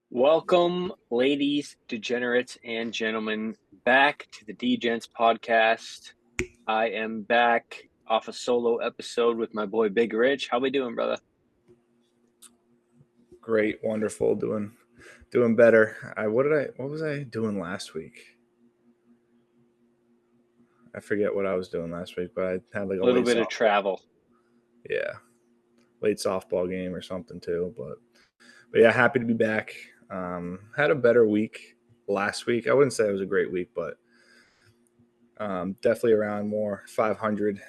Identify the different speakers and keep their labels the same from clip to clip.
Speaker 1: Welcome, ladies, degenerates, and gentlemen, back to the DeGents podcast. I am back off a solo episode with my boy Big Rich. How we doing, brother?
Speaker 2: Great, wonderful, doing better. What was I doing last week? I forget what I was doing last week, but I had like
Speaker 1: A
Speaker 2: a
Speaker 1: little
Speaker 2: late
Speaker 1: bit of
Speaker 2: softball.
Speaker 1: travel.
Speaker 2: Yeah, late softball game or something too. But yeah, happy to be back. Had a better week last week. I wouldn't say it was a great week, but definitely around more 500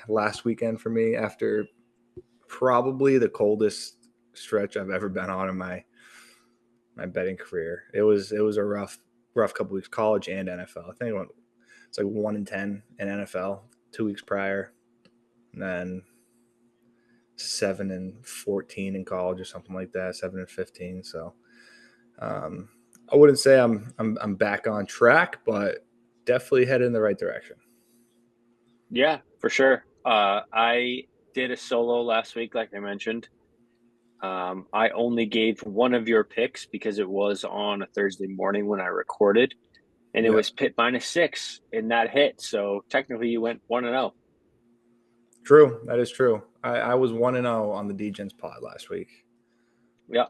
Speaker 2: last weekend for me after probably the coldest stretch I've ever been on in my betting career. It was a rough couple weeks, college and NFL. I think it's like 1-10 in NFL 2 weeks prior, and then 7-14 in college or something like that. 7-15. So um, I wouldn't say I'm back on track, but definitely headed in the right direction.
Speaker 1: Yeah, for sure. I did a solo last week, like I mentioned. I only gave one of your picks because it was on a Thursday morning when I recorded, and it
Speaker 2: Yeah,
Speaker 1: was Pitt -6, and that hit. So technically, you went 1-0.
Speaker 2: true. That is true. I was 1-0 on the DeGents pod last week,
Speaker 1: Yeah.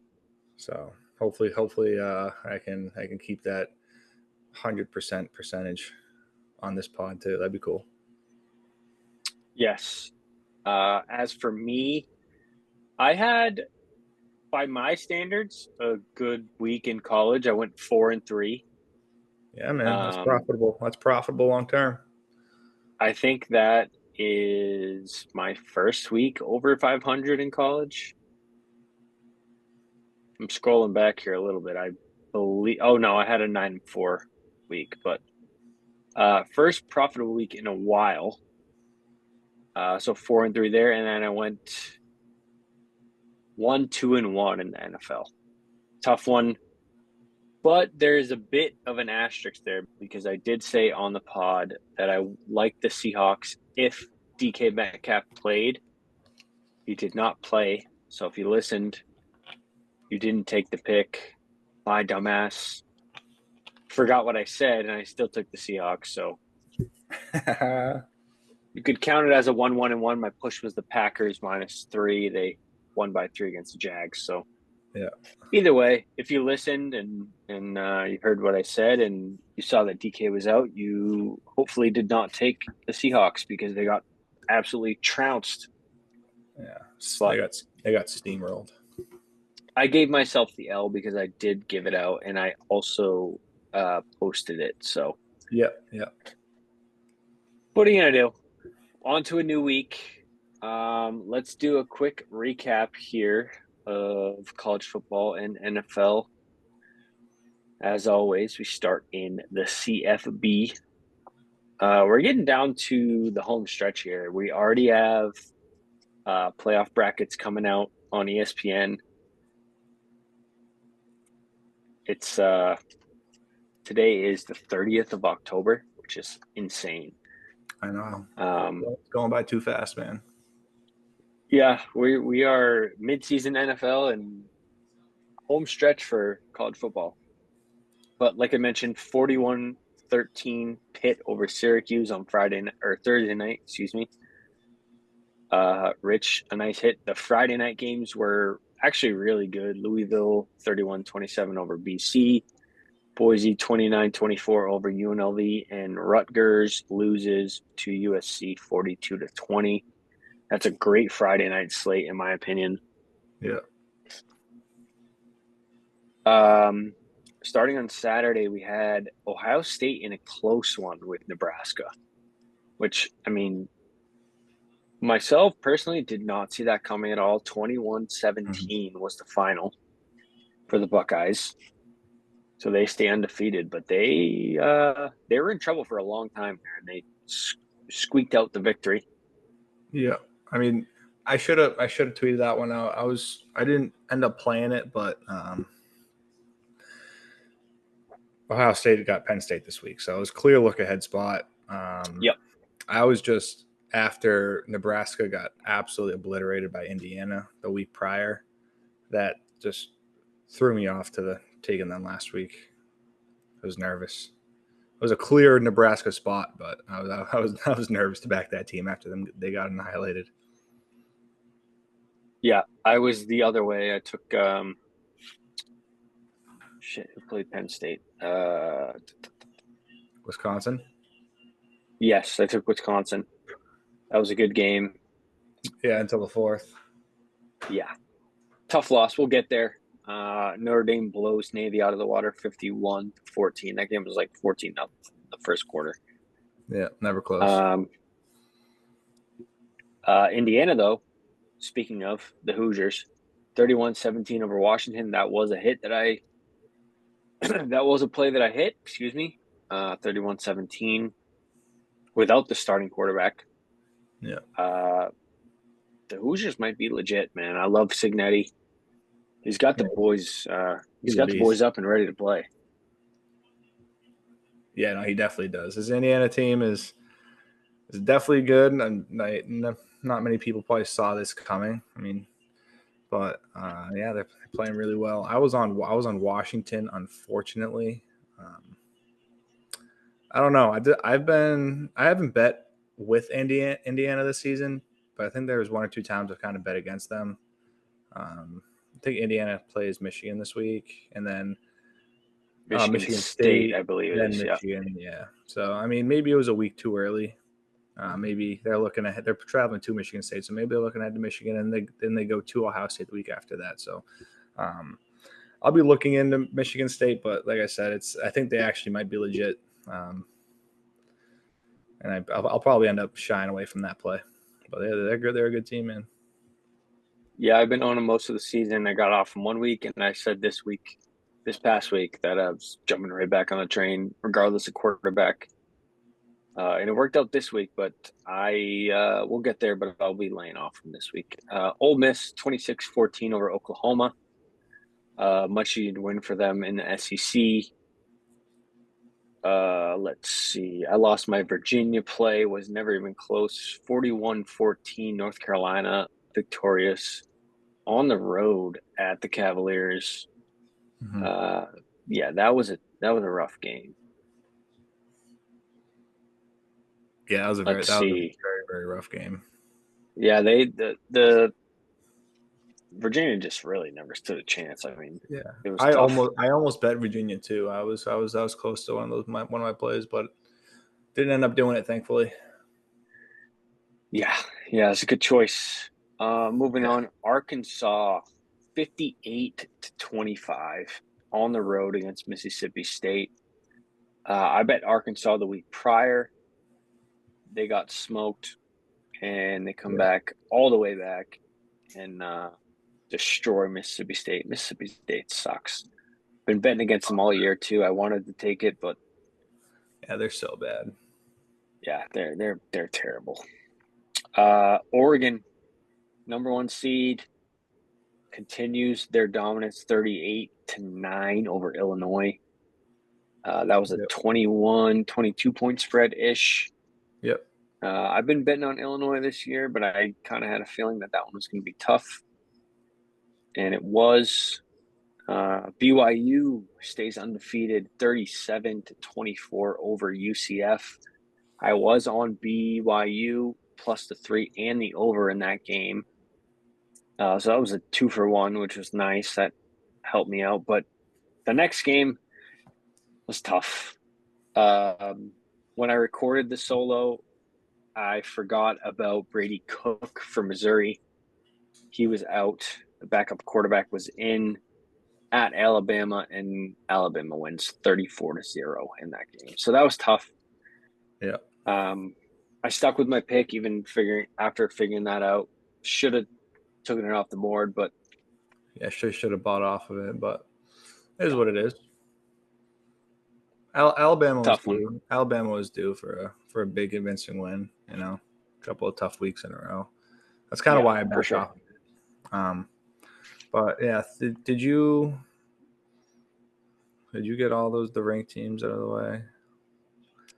Speaker 2: so hopefully I can keep that 100% percentage on this pod too. That'd be cool.
Speaker 1: Yes. As for me, I had, by my standards, a good week in college. I went 4-3.
Speaker 2: Yeah, man, that's
Speaker 1: Um,
Speaker 2: profitable. That's profitable long term.
Speaker 1: I think that is my first week over 500 in college. I'm scrolling back here a little bit. I believe, oh no, I had a 9-4 week, but first profitable week in a while. So 4-3 there, and then I went 1-2-1 in the NFL. Tough one. But there is a bit of an asterisk there because I did say on the pod that I like the Seahawks if DK Metcalf played. He did not play. So if you listened, you didn't take the pick. My dumbass forgot what I said and I still took the Seahawks. So you could count it as a 1-1-1. My push was the Packers -3. They won by 3 against the Jags. So
Speaker 2: Yeah,
Speaker 1: either way, if you listened and you heard what I said and you saw that DK was out, you hopefully did not take the Seahawks because they got absolutely trounced.
Speaker 2: yeah. They
Speaker 1: But
Speaker 2: got steamrolled.
Speaker 1: I gave myself the L because I did give it out and I also posted it. So
Speaker 2: Yep, yep.
Speaker 1: what are you gonna do? On to a new week. Let's do a quick recap here of college football and NFL. As always, we start in the CFB. We're getting down to the home stretch here. We already have playoff brackets coming out on ESPN. It's today is the 30th of October, which is insane.
Speaker 2: I know.
Speaker 1: Um,
Speaker 2: It's going by too fast, man.
Speaker 1: yeah, we are mid-season NFL and home stretch for college football. But like I mentioned, 41-13 Pitt over Syracuse on Friday or Thursday night, excuse me. Rich, a nice hit. The Friday night games were actually really good. Louisville 31-27 over BC, Boise 29-24 over UNLV, and Rutgers loses to USC 42-20. That's a great Friday night slate, in my opinion.
Speaker 2: Yeah.
Speaker 1: Um, Starting on Saturday, we had Ohio State in a close one with Nebraska, which, I mean, myself personally did not see that coming at all.
Speaker 2: Mhm.
Speaker 1: 21-17 was the final for the Buckeyes. So they stay undefeated, but they were in trouble for a long time there and they squeaked out the victory.
Speaker 2: Yeah. I mean, I should have tweeted that one out. I didn't end up playing it, but Ohio State got Penn State this week, so it was clear look ahead spot.
Speaker 1: Yep.
Speaker 2: I was just after Nebraska got absolutely obliterated by Indiana the week prior. That just threw me off to taking them last week. I was nervous. It was a clear Nebraska spot, but I was nervous to back that team after they got annihilated.
Speaker 1: Yeah, I was the other way. I took who played Penn State?
Speaker 2: Wisconsin.
Speaker 1: Yes, I took Wisconsin. That was a good game.
Speaker 2: Yeah, until the fourth.
Speaker 1: Yeah, tough loss. We'll get there. Notre Dame blows Navy out of the water 51-14. That game was like 14-0 the first quarter.
Speaker 2: Yeah, never close.
Speaker 1: Indiana, though, speaking of the Hoosiers, 31-17 over Washington. That was a hit that that was a play that I hit, excuse me. 31-17 without the starting quarterback.
Speaker 2: Yeah.
Speaker 1: The Hoosiers might be legit, man. I love Signetti. He's got the boys. He's
Speaker 2: He's a
Speaker 1: got the boys
Speaker 2: beast.
Speaker 1: up and ready to play.
Speaker 2: Yeah, no, he definitely does. His Indiana team is definitely good, and not many people probably saw this coming. I mean, but yeah, they're playing really well. I was on Washington, unfortunately. I don't know. I haven't bet with Indiana this season, but I think there was one or two times I've kind of bet against them. I think Indiana plays Michigan this week, and then
Speaker 1: Michigan
Speaker 2: Michigan
Speaker 1: State,
Speaker 2: State,
Speaker 1: I believe it
Speaker 2: then
Speaker 1: is. Yeah.
Speaker 2: Michigan. Yeah. So I mean, maybe it was a week too early. Maybe they're looking ahead. They're traveling to Michigan State, so maybe they're looking ahead to Michigan, and then they go to Ohio State the week after that. So I'll be looking into Michigan State, but like I said, I think they actually might be legit, and I'll probably end up shying away from that play. But they're good. They're a good team, man.
Speaker 1: Yeah, I've been on them most of the season. I got off from 1 week, and I said this past week, that I was jumping right back on the train, regardless of quarterback. And it worked out this week, but I will get there, but I'll be laying off from this week. Ole Miss 26-14 over Oklahoma. Much needed win for them in the SEC. Let's see. I lost my Virginia play, was never even close. 41-14, North Carolina victorious on the road at the Cavaliers.
Speaker 2: Mm-hmm.
Speaker 1: Yeah, that was a rough game.
Speaker 2: Yeah, that was
Speaker 1: Let's
Speaker 2: a
Speaker 1: see.
Speaker 2: very, very rough game.
Speaker 1: Yeah, the Virginia just really never stood a chance. I mean,
Speaker 2: Yeah,
Speaker 1: it was tough.
Speaker 2: I almost bet Virginia too. I was close to one of my plays, but didn't end up doing it, thankfully.
Speaker 1: Yeah, yeah, it's a good choice. Moving
Speaker 2: Yeah.
Speaker 1: on, Arkansas 58-25 on the road against Mississippi State. I bet Arkansas the week prior. They got smoked, and they come back all the way back and destroy Mississippi State. Mississippi State sucks. Been betting against them all year too. I wanted to take it, but
Speaker 2: Yeah, they're so bad.
Speaker 1: yeah, they're terrible. Oregon, number 1 seed, continues their dominance 38-9 over Illinois. That was a
Speaker 2: Yep.
Speaker 1: 22 point spread ish.
Speaker 2: Yep.
Speaker 1: I've been betting on Illinois this year, but I kind of had a feeling that one was going to be tough. And it was. BYU stays undefeated 37-24 over UCF. I was on BYU plus the 3 and the over in that game. So that was a 2-for-1, which was nice. That helped me out. But the next game was tough. When I recorded the solo, I forgot about Brady Cook from Missouri. He was out. The backup quarterback was in at Alabama, and Alabama wins 34-0 in that game. So that was tough.
Speaker 2: Yeah.
Speaker 1: I stuck with my pick, even after figuring that out. Should have taken it off the board, but
Speaker 2: yeah, should have bought off of it, but it is what it is. Alabama was
Speaker 1: tough one.
Speaker 2: due. Alabama was due for a big convincing win. You know, a couple of tough weeks in a row. That's kind of
Speaker 1: Yeah,
Speaker 2: why I
Speaker 1: for
Speaker 2: backed
Speaker 1: sure.
Speaker 2: off. But yeah, did you get all the ranked teams out of the way?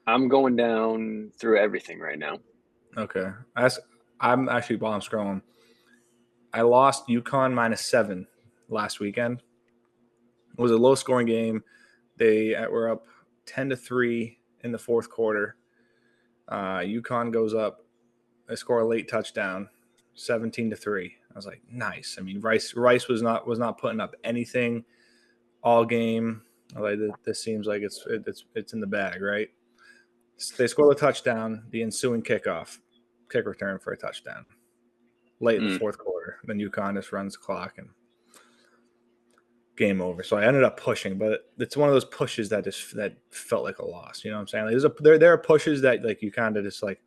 Speaker 1: I'm going down through everything right now.
Speaker 2: Okay, I'm actually while I'm scrolling, I lost UConn -7 last weekend. was a low scoring game. They were up 10-3 in the fourth quarter. UConn goes up. They score a late touchdown, 17-3. I was like, nice. I mean, Rice was not putting up anything all game. Like, this seems like it's in the bag, right? They score the touchdown, the ensuing kick return for a touchdown late in the fourth quarter. Then UConn just runs the clock and game over. So I ended up pushing, but it's one of those pushes that felt like a loss. You know what I'm saying? Like, there are pushes that like you kind of just like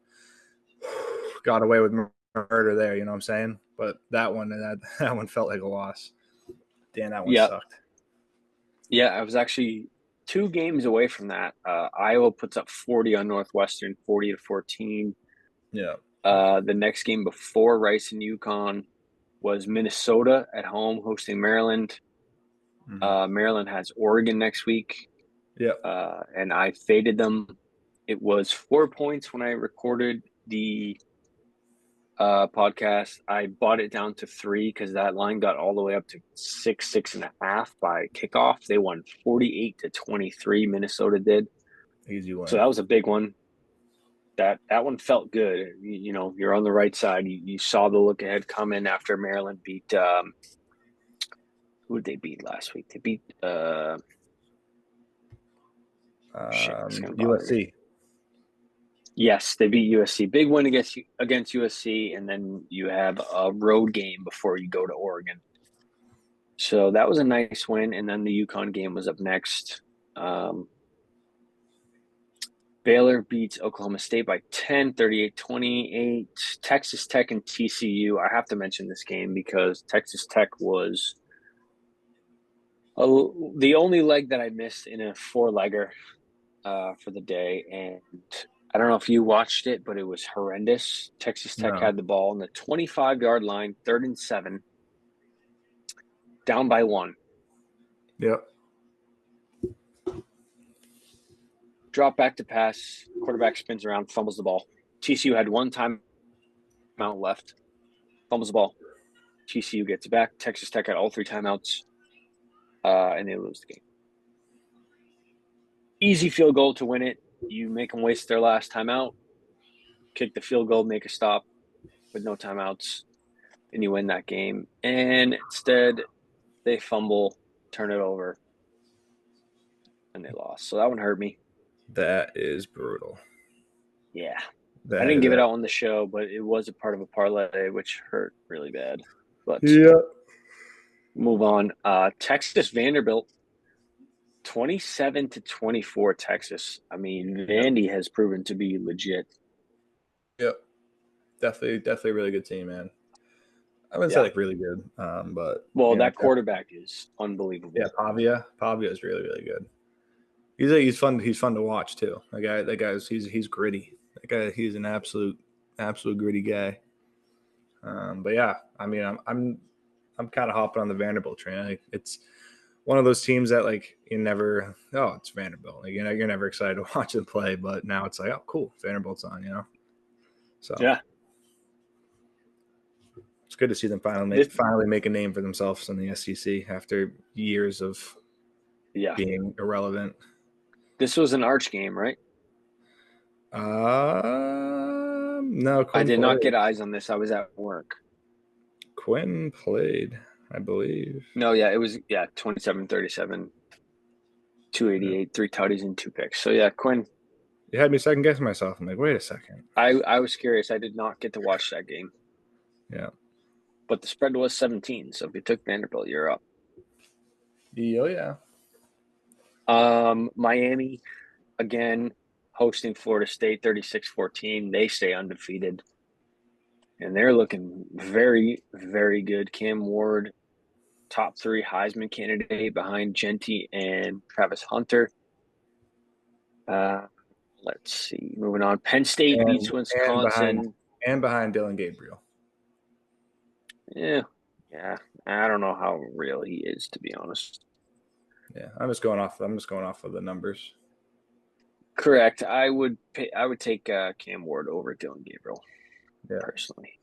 Speaker 2: got away with murder there. You know what I'm saying? But that one felt like a loss. Damn, that one
Speaker 1: Yeah.
Speaker 2: sucked.
Speaker 1: Yeah, I was actually 2 games away from that. Iowa puts up 40 on Northwestern, 40-14.
Speaker 2: Yeah.
Speaker 1: The next game before Rice and UConn was Minnesota at home hosting Maryland. Maryland has Oregon next week.
Speaker 2: Yeah.
Speaker 1: And I faded them. It was 4 points when I recorded the podcast. I bought it down to 3 because that line got all the way up to 6.5 by kickoff. They won 48-23. Minnesota did.
Speaker 2: Easy win.
Speaker 1: So that was a big one. That one felt good. You know, you're on the right side. You saw the look ahead coming after Maryland beat. Who did they beat last week? They beat it's gonna bother me.
Speaker 2: USC.
Speaker 1: Yes, they beat USC. Big win against USC, and then you have a road game before you go to Oregon. So that was a nice win, and then the UConn game was up next. Baylor beats Oklahoma State by 10, 38-28. Texas Tech and TCU. I have to mention this game because Texas Tech was the only leg that I missed in a 4-legger for the day, and I don't know if you watched it, but it was horrendous. Texas Tech had the ball on the 25-yard line, 3rd and 7, down by 1.
Speaker 2: Yep.
Speaker 1: Drop back to pass. Quarterback spins around, fumbles the ball. TCU had 1 timeout left. Fumbles the ball. TCU gets it back. Texas Tech had all 3 timeouts, and they lose the game. Easy field goal to win it. You make them waste their last timeout. Kick the field goal, make a stop with no timeouts, and you win that game. And instead, they fumble, turn it over, and they lost. So that one hurt me.
Speaker 2: That is brutal.
Speaker 1: Yeah. I didn't give it out on the show, but it was a part of a parlay, which hurt really bad. But
Speaker 2: yeah.
Speaker 1: Move on. Texas Vanderbilt, 27-24 Texas. I mean, Vandy has proven to be legit.
Speaker 2: Yep. Definitely a really good team, man. I wouldn't say like really good, but
Speaker 1: that quarterback is unbelievable.
Speaker 2: Yeah, Pavia is really, really good. He's fun to watch too. That guy's he's gritty. That guy, he's an absolute gritty guy. But yeah, I mean, I'm kind of hopping on the Vanderbilt train. Like, it's one of those teams that like it's Vanderbilt. Like, you're never excited to watch them play, but now it's like, oh, cool, Vanderbilt's on. So
Speaker 1: yeah,
Speaker 2: it's good to see them finally make a name for themselves in the SEC after years of being irrelevant.
Speaker 1: This was an Arch game, right?
Speaker 2: No, Quinn
Speaker 1: I did
Speaker 2: played.
Speaker 1: not get eyes on this. I was at work.
Speaker 2: Quinn played, I believe.
Speaker 1: No, yeah, it was 27-37, 288, 3 tutties and 2 picks. So yeah, Quinn.
Speaker 2: You had me second guessing myself. I'm like, wait a second.
Speaker 1: I was curious. I did not get to watch that game.
Speaker 2: Yeah.
Speaker 1: But the spread was 17, so if you took Vanderbilt, you're up.
Speaker 2: Oh yeah.
Speaker 1: Miami, again, hosting Florida State, 36-14. They stay undefeated. And they're looking very, very good. Cam Ward, top 3 Heisman candidate behind Genty and Travis Hunter. Let's see. Moving on. Penn State beats Wisconsin.
Speaker 2: And behind Dylan Gabriel.
Speaker 1: Yeah. I don't know how real he is, to be honest.
Speaker 2: Yeah, I'm just going off of the numbers.
Speaker 1: Correct. I would take Cam Ward over Dylan Gabriel, personally.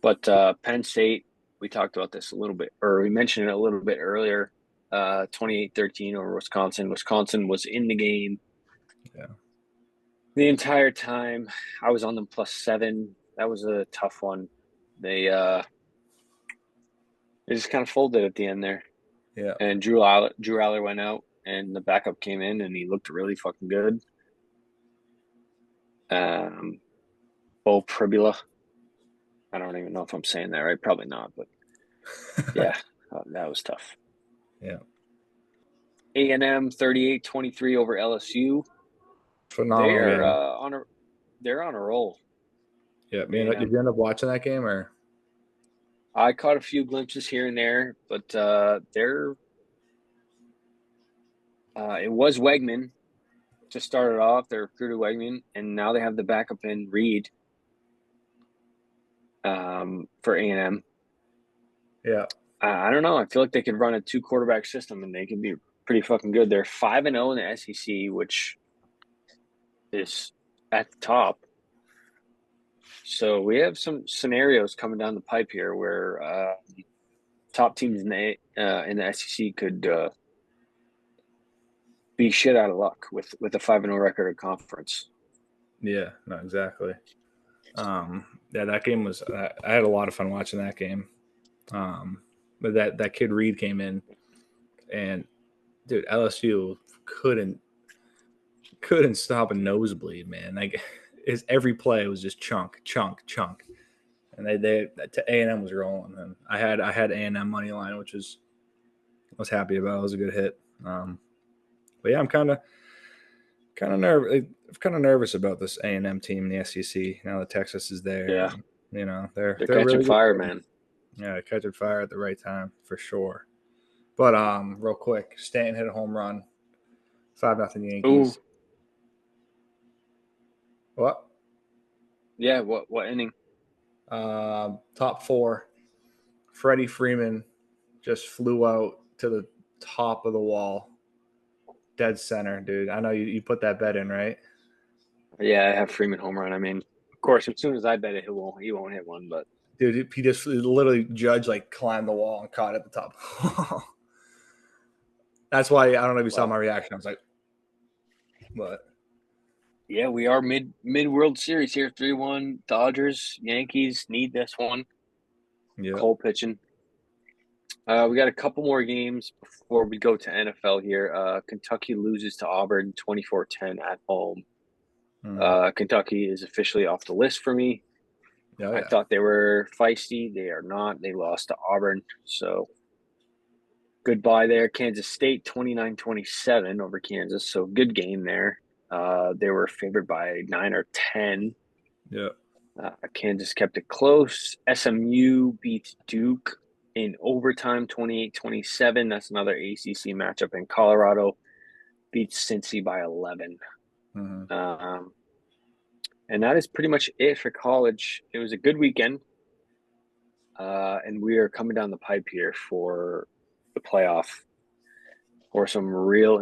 Speaker 1: But Penn State, we talked about this a little bit, or we mentioned it a little bit earlier. 28-13 over Wisconsin. Wisconsin was in the game
Speaker 2: Yeah.
Speaker 1: the entire time. I was on them +7. That was a tough one. They just kind of folded at the end there.
Speaker 2: Yeah.
Speaker 1: And Drew Aller went out, and the backup came in, and he looked really fucking good. Um, Bo Pribula. I don't even know if I'm saying that right. Probably not, but yeah, that was tough.
Speaker 2: Yeah.
Speaker 1: A&M 38-23 over LSU.
Speaker 2: Phenomenal
Speaker 1: They're
Speaker 2: game.
Speaker 1: on a roll.
Speaker 2: Yeah. Man, did
Speaker 1: A&M.
Speaker 2: you end up watching that game or?
Speaker 1: I caught a few glimpses here and there, but it was Wegman to start it off. They recruited Wegman, and now they have the backup in Reed for A&M.
Speaker 2: Yeah.
Speaker 1: I don't know. I feel like they could run a two quarterback system, and they can be pretty fucking good. They're 5-0 in the SEC, which is at the top. So we have some scenarios coming down the pipe here where top teams in the SEC could be shit out of luck with a 5-0 record of conference.
Speaker 2: Yeah. No, exactly. Yeah, that game was. I had a lot of fun watching that game. But that kid Reed came in, and dude, LSU couldn't stop a nosebleed, man. Like his every play was just chunk, chunk, chunk, and they to A&M was rolling. And I had A&M money line, which was happy about. It was a good hit. But yeah, I'm kind of nervous about this A&M team in the SEC now that Texas is there.
Speaker 1: Yeah,
Speaker 2: And, you know, they're
Speaker 1: they're
Speaker 2: they're a
Speaker 1: catching
Speaker 2: really good
Speaker 1: fire,
Speaker 2: team.
Speaker 1: man.
Speaker 2: Yeah, catching fire at the right time for sure. But real quick, Stanton hit a home run, 5-0
Speaker 1: Ooh,
Speaker 2: Yankees. What?
Speaker 1: yeah. What inning?
Speaker 2: Top four. Freddie Freeman just flew out to the top of the wall, dead center, dude. I know you put that bet in, right?
Speaker 1: Yeah, I have Freeman home run. I mean, of course, as soon as I bet it, he won't hit one. But
Speaker 2: Dude, he just literally Judge like climbed the wall and caught it at the top. That's why I don't know if you saw
Speaker 1: well,
Speaker 2: my reaction. I was like, "What?"
Speaker 1: yeah, we are mid World Series here. 3-1 Dodgers. Yankees need this one.
Speaker 2: Yeah.
Speaker 1: Cole pitching. We got a couple more games before we go to NFL here. Kentucky loses to Auburn 24-10 at home.
Speaker 2: Mm.
Speaker 1: Kentucky is officially off the list for me.
Speaker 2: Oh
Speaker 1: I
Speaker 2: yeah.
Speaker 1: thought they were feisty. They are not. They lost to Auburn. So goodbye there. Kansas State 29-27 over Kansas. So good game there. They were favored by 9 or 10.
Speaker 2: Yeah.
Speaker 1: Kansas kept it close. SMU beat Duke in overtime 28-27. That's another ACC matchup. And Colorado beats Cincy by 11.
Speaker 2: Mm-hmm.
Speaker 1: And that is pretty much it for college. It was a good weekend. And we are coming down the pipe here for the playoff or some real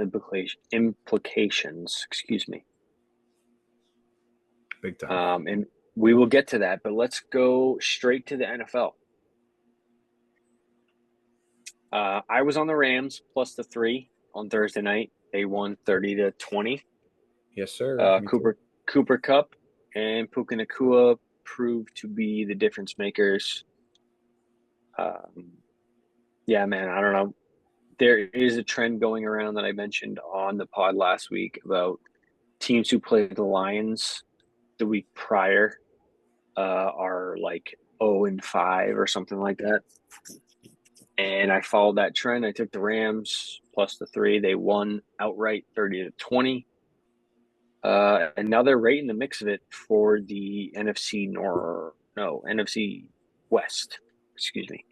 Speaker 1: implications. Excuse me.
Speaker 2: Big time.
Speaker 1: And we will get to that, but let's go straight to the NFL. I was on the Rams +3 on Thursday night. They won 30-20.
Speaker 2: Yes, sir. Me too.
Speaker 1: Cooper Cup and Puka Nacua proved to be the difference makers. Yeah, man, I don't know. There is a trend going around that I mentioned on the pod last week about teams who played the Lions the week prior are like 0-5 or something like that. And I followed that trend. I took the Rams +3. They won outright 30-20. And now they're right in the mix of it for the NFC West. Excuse me.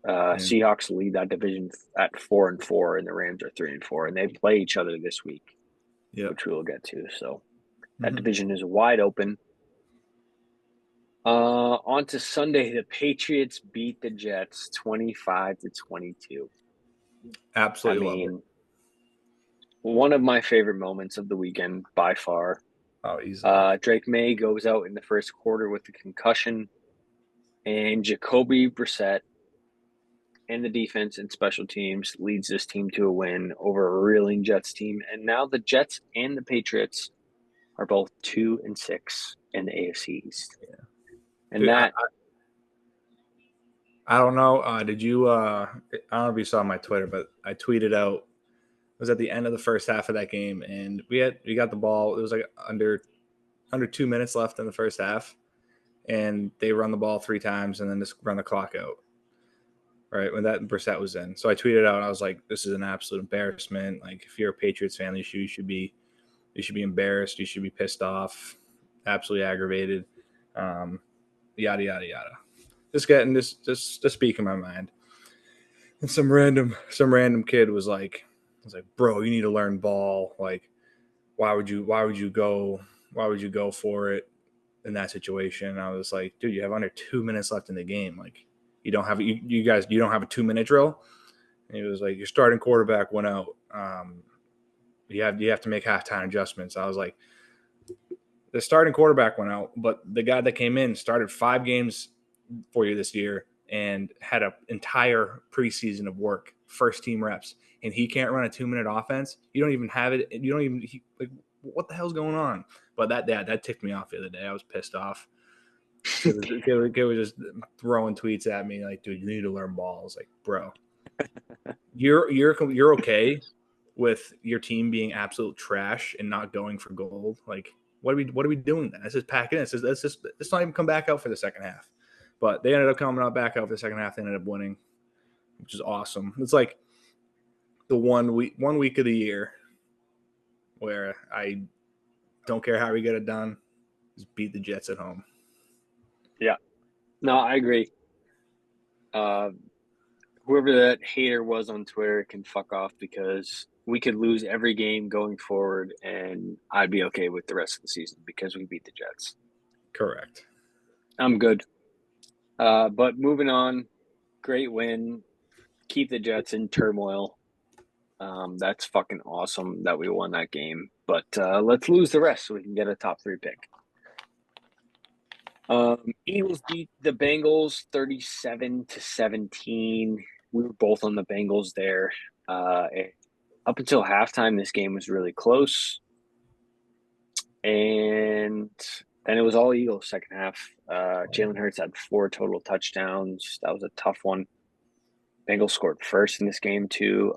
Speaker 2: Yeah.
Speaker 1: Seahawks lead that division at 4-4, and the Rams are 3-4, and they play each other this week,
Speaker 2: Yep.
Speaker 1: which we will get to. So that
Speaker 2: Mm-hmm.
Speaker 1: division is wide open. On to Sunday, the Patriots beat the Jets 25-22. I
Speaker 2: Absolutely love it.
Speaker 1: mean, one of my favorite moments of the weekend by far.
Speaker 2: Oh, easily.
Speaker 1: Drake May goes out in the first quarter with a concussion, and Jacoby Brissett and the defense and special teams leads this team to a win over a reeling Jets team. And now the Jets and the Patriots are both 2-6 in the AFC East. And
Speaker 2: Dude,
Speaker 1: that
Speaker 2: I don't know. Did you? I don't know if you saw my Twitter, but I tweeted out. It was at the end of the first half of that game, and we got the ball. It was like under 2 minutes left in the first half, and they run the ball 3 times and then just run the clock out. Right when that Brissett was in, so I tweeted out. I was like, "This is an absolute embarrassment. Like, if you're a Patriots fan, you should be embarrassed. You should be pissed off, absolutely aggravated, yada yada yada." Just getting just speaking my mind. And some random kid was like, bro, you need to learn ball. Like, why would you go for it in that situation? And I was like, dude, you have under 2 minutes left in the game. Like, you don't have you guys you don't have a 2 minute drill. And he was like, your starting quarterback went out. You have to make halftime adjustments. I was like, the starting quarterback went out, but the guy that came in started 5 games for you this year and had an entire preseason of work, first team reps, and he can't run a 2 minute offense. You don't even have it. You don't even like, what the hell's going on? But that ticked me off the other day. I was pissed off. Kid was just throwing tweets at me like, dude, you need to learn balls. Like, bro, you're okay with your team being absolute trash and not going for gold. Like, what are we doing then? Let's just pack it in. Let's not even come back out for the second half. But they ended up coming out back out for the second half. They ended up winning, which is awesome. It's like the one week of the year where I don't care how we get it done, just beat the Jets at home.
Speaker 1: Yeah. No, I agree. Whoever that hater was on Twitter can fuck off because we could lose every game going forward and I'd be okay with the rest of the season because we beat the Jets.
Speaker 2: Correct.
Speaker 1: I'm good. But moving on, great win. Keep the Jets in turmoil. That's fucking awesome that we won that game. But let's lose the rest so we can get a top 3 pick. Eagles beat the Bengals 37-17. We were both on the Bengals there. Up until halftime, this game was really close. And then it was all Eagles second half. Jalen Hurts had 4 total touchdowns. That was a tough one. Bengals scored first in this game, too.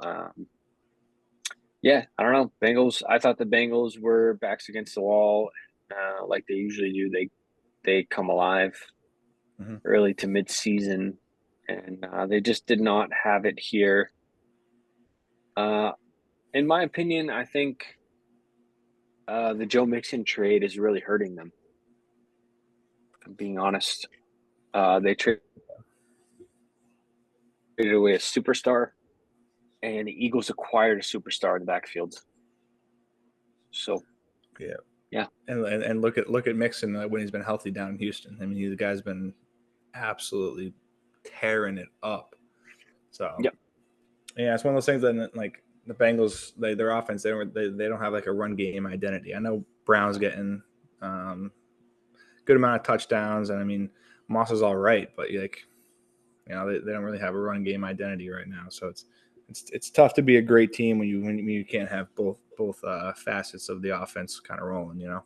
Speaker 1: Yeah, I don't know. Bengals, I thought the Bengals were backs against the wall like they usually do. They come alive early to mid-season, and they just did not have it here. In my opinion, I think the Joe Mixon trade is really hurting them. If I'm being honest. They traded away a superstar, and the Eagles acquired a superstar in the backfield. So, yeah.
Speaker 2: And look at Mixon when he's been healthy down in Houston. I mean, the guy's been absolutely tearing it up. So, yeah, it's one of those things that like the Bengals, their offense, they don't have like a run game identity. I know Brown's getting good amount of touchdowns, and I mean Moss is all right, but like, you know, they don't really have a run game identity right now. So it's tough to be a great team when you can't have both facets of the offense kind of rolling, you know.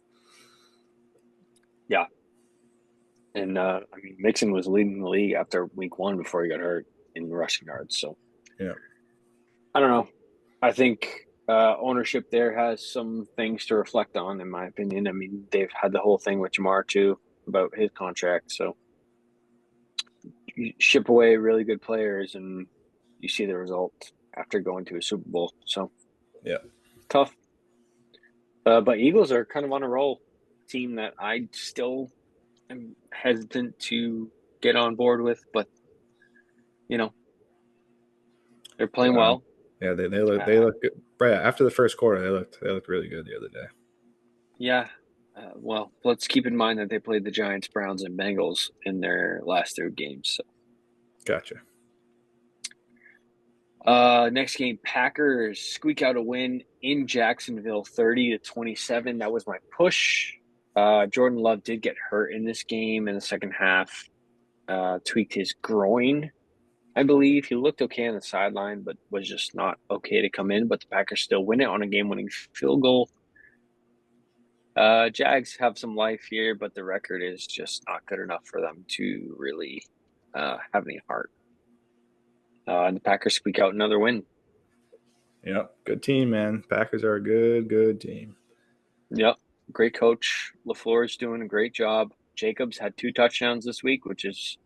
Speaker 1: Yeah. And I mean, Mixon was leading the league after week 1 before he got hurt in rushing yards. So,
Speaker 2: yeah,
Speaker 1: I don't know. I think ownership there has some things to reflect on, in my opinion. I mean, they've had the whole thing with Jamar too about his contract. So, you ship away really good players, and you see the result after going to a Super Bowl. So,
Speaker 2: yeah,
Speaker 1: tough. But Eagles are kind of on a roll. Team that I still am hesitant to get on board with, but you know, they're playing well.
Speaker 2: yeah. They look good. Right after the first quarter, they looked really good the other day.
Speaker 1: Yeah. Well, let's keep in mind that they played the Giants, Browns, and Bengals in their last 3 games. So.
Speaker 2: Gotcha.
Speaker 1: Next game, Packers squeak out a win in Jacksonville, 30-27. That was my push. Jordan Love did get hurt in this game in the second half. Tweaked his groin. I believe he looked okay on the sideline, but was just not okay to come in. But the Packers still win it on a game-winning field goal. Jags have some life here, but the record is just not good enough for them to really have any heart. And the Packers squeak out another win.
Speaker 2: Yep, good team, man. Packers are a good team.
Speaker 1: Yep, great coach. LaFleur is doing a great job. Jacobs had 2 touchdowns this week, which is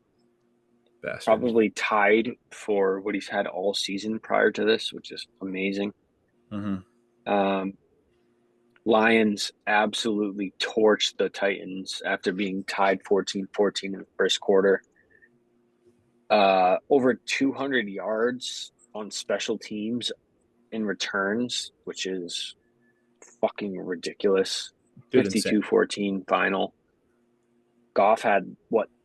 Speaker 2: Bastard.
Speaker 1: probably tied for what he's had all season prior to this, which is amazing.
Speaker 2: Mm-hmm.
Speaker 1: Um, Lions absolutely torched the Titans after being tied 14-14 in the first quarter. Over 200 yards on special teams in returns, which is fucking ridiculous.
Speaker 2: Dude, insane.
Speaker 1: 52-14 final. Goff had,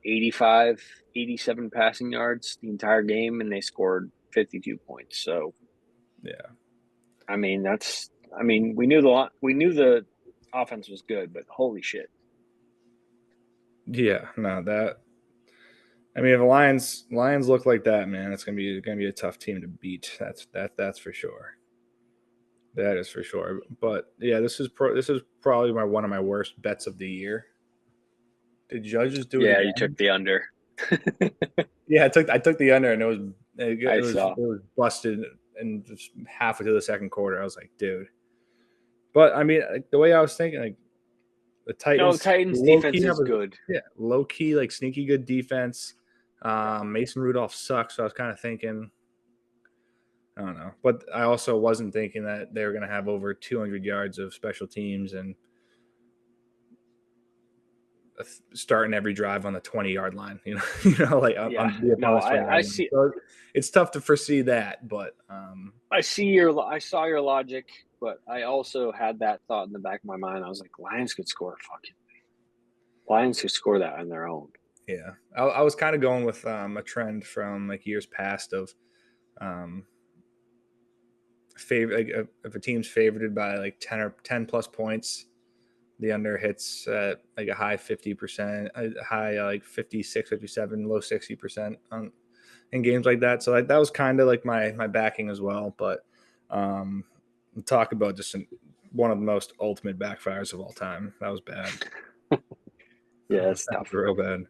Speaker 1: 85, 87 passing yards the entire game, and they scored 52 points. So,
Speaker 2: Yeah.
Speaker 1: we knew the offense was good, but holy shit.
Speaker 2: Yeah, no, that I mean if Lions look like that, man, it's gonna be a tough team to beat. That's for sure. That is for sure. But yeah, this is probably one of my worst bets of the year. Did Judges do it
Speaker 1: Yeah, you
Speaker 2: again?
Speaker 1: took the under.
Speaker 2: Yeah, I took the under and
Speaker 1: I
Speaker 2: it
Speaker 1: saw.
Speaker 2: was busted and just halfway through the second quarter. I was like, dude. But I mean, like, the way I was thinking, like the
Speaker 1: No, the
Speaker 2: Titans
Speaker 1: Titans
Speaker 2: low
Speaker 1: defense
Speaker 2: key have
Speaker 1: is
Speaker 2: a
Speaker 1: good.
Speaker 2: yeah low key like sneaky good defense.
Speaker 1: Yeah.
Speaker 2: Mason Rudolph sucks, so I was kind of thinking I don't know, but I also wasn't thinking that they were going to have over 200 yards of special teams and starting every drive on the 20-yard line. Like
Speaker 1: Yeah.
Speaker 2: on the
Speaker 1: No,
Speaker 2: opponent's 20
Speaker 1: I
Speaker 2: yard line.
Speaker 1: see
Speaker 2: So it's tough to foresee that, but
Speaker 1: I saw your logic, but I also had that thought in the back of my mind. I was like, Lions could score that on their own.
Speaker 2: yeah, I was kind of going with a trend from like years past of um, favor like if a team's favored by like 10 plus points, the under hits at like a high 50%, a high like 56, 57, low 60% on in games like that. So that was kind of like my backing as well. But um, talk about just one of the most ultimate backfires of all time. That was bad.
Speaker 1: Yeah, it's
Speaker 2: That was
Speaker 1: tough.
Speaker 2: real bad.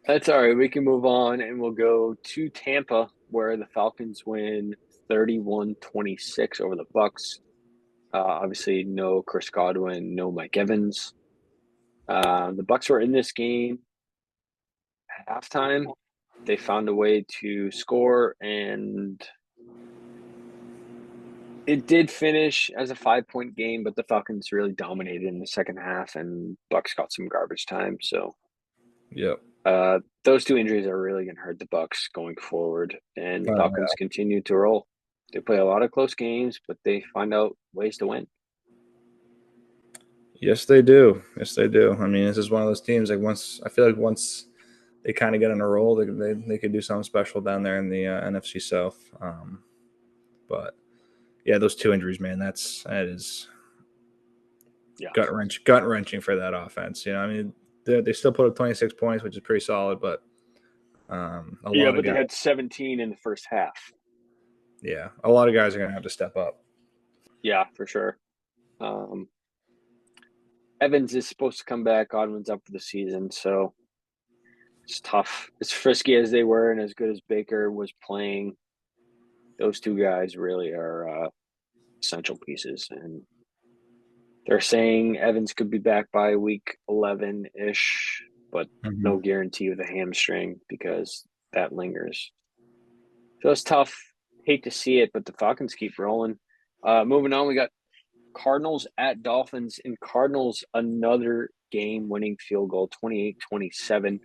Speaker 1: That's all right. We can move on and we'll go to Tampa, where the Falcons win 31-26 over the Bucks. Obviously, no Chris Godwin, no Mike Evans. The Bucks were in this game at halftime. They found a way to score, and it did finish as a 5-point game, but the Falcons really dominated in the second half, and Bucks got some garbage time. So
Speaker 2: Yep.
Speaker 1: those two injuries are really going to hurt the Bucks going forward, and the
Speaker 2: Uh,
Speaker 1: Falcons continue to roll. They play a lot of close games, but they find out ways to win.
Speaker 2: yes, they do. Yes, they do. I mean, this is one of those teams. Like once they kind of get on a roll, they could do something special down there in the NFC South. But yeah, those two injuries, man, that is
Speaker 1: Yeah,
Speaker 2: gut wrenching for that offense. I mean, they still put up 26 points, which is pretty solid, but a
Speaker 1: yeah,
Speaker 2: lot of
Speaker 1: but they
Speaker 2: guys,
Speaker 1: had 17 in the first half.
Speaker 2: yeah, a lot of guys are going to have to step up.
Speaker 1: Yeah, for sure. Um, Evans is supposed to come back. Godwin's up for the season, so it's tough. As frisky as they were and as good as Baker was playing, those two guys really are essential pieces. And they're saying Evans could be back by week 11 ish, but
Speaker 2: Mm-hmm.
Speaker 1: no guarantee with a hamstring because that lingers. So it's tough. Hate to see it, but the Falcons keep rolling. Moving on, we got Cardinals at Dolphins. In Cardinals, another game winning field goal, 28-27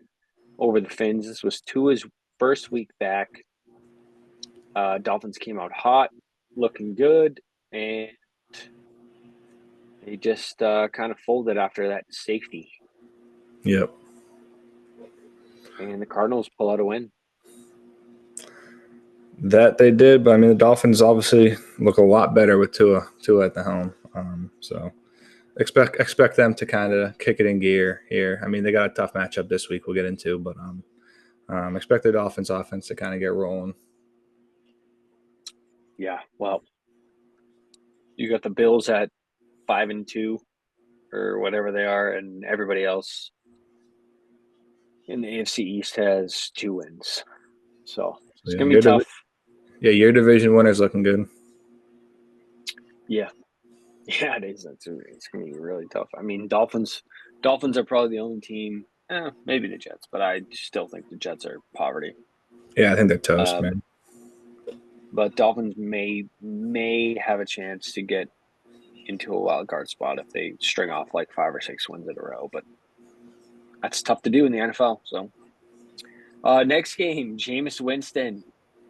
Speaker 1: over the Fins. This was Tua's first week back. Dolphins came out hot, looking good, and they just kind of folded after that safety.
Speaker 2: Yep.
Speaker 1: And the Cardinals pull out a win.
Speaker 2: That they did, but I mean the Dolphins obviously look a lot better with Tua at the helm. So expect them to kind of kick it in gear here. I mean they got a tough matchup this week we'll get into, but Expect the Dolphins offense to kind of get rolling.
Speaker 1: Yeah, well, you got the Bills at 5-2 or whatever they are, and everybody else in the AFC East has 2 wins. So
Speaker 2: So
Speaker 1: it's
Speaker 2: yeah,
Speaker 1: gonna be tough.
Speaker 2: your division winner's looking good.
Speaker 1: Yeah, yeah, it is. It's gonna be really tough. I mean, Dolphins are probably the only team. Maybe the Jets, but I still think the Jets are poverty.
Speaker 2: Yeah, I think they're toast,
Speaker 1: Uh,
Speaker 2: man.
Speaker 1: but Dolphins may have a chance to get into a wild card spot if they string off like 5 or 6 wins in a row. But that's tough to do in the NFL. So next game, Jameis Winston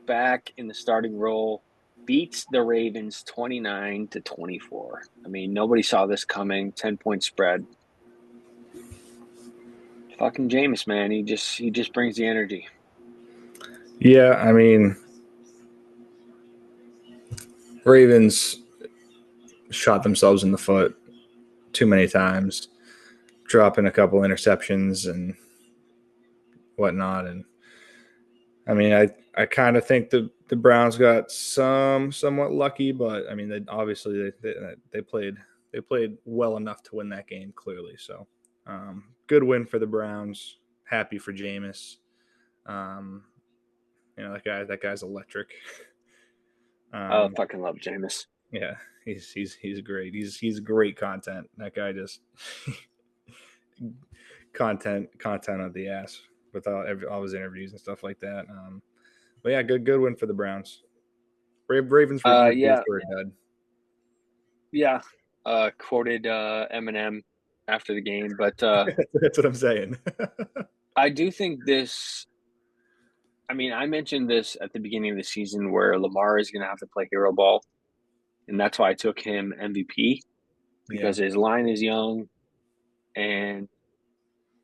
Speaker 1: back in the starting role beats the Ravens 29-24. I mean, nobody saw this coming. 10-point spread. Fucking Jameis, man, he just brings the energy.
Speaker 2: Yeah, I mean, Ravens shot themselves in the foot too many times, dropping a couple interceptions and whatnot. And I mean, I kind of think the Browns got somewhat lucky, but I mean, they played well enough to win that game clearly. So, good win for the Browns. Happy for Jameis. Um, that guy's electric.
Speaker 1: I
Speaker 2: Um,
Speaker 1: fucking love Jameis.
Speaker 2: yeah, he's great. He's great content. That guy just content of the ass with all his interviews and stuff like that. But yeah, good win for the Browns. Ravens both
Speaker 1: Yeah,
Speaker 2: were dead.
Speaker 1: yeah. Quoted Eminem after the game, but
Speaker 2: That's what I'm saying.
Speaker 1: I do think this. I mean, I mentioned this at the beginning of the season where Lamar is going to have to play hero ball, and that's why I took him MVP
Speaker 2: Yeah,
Speaker 1: because his line is young, and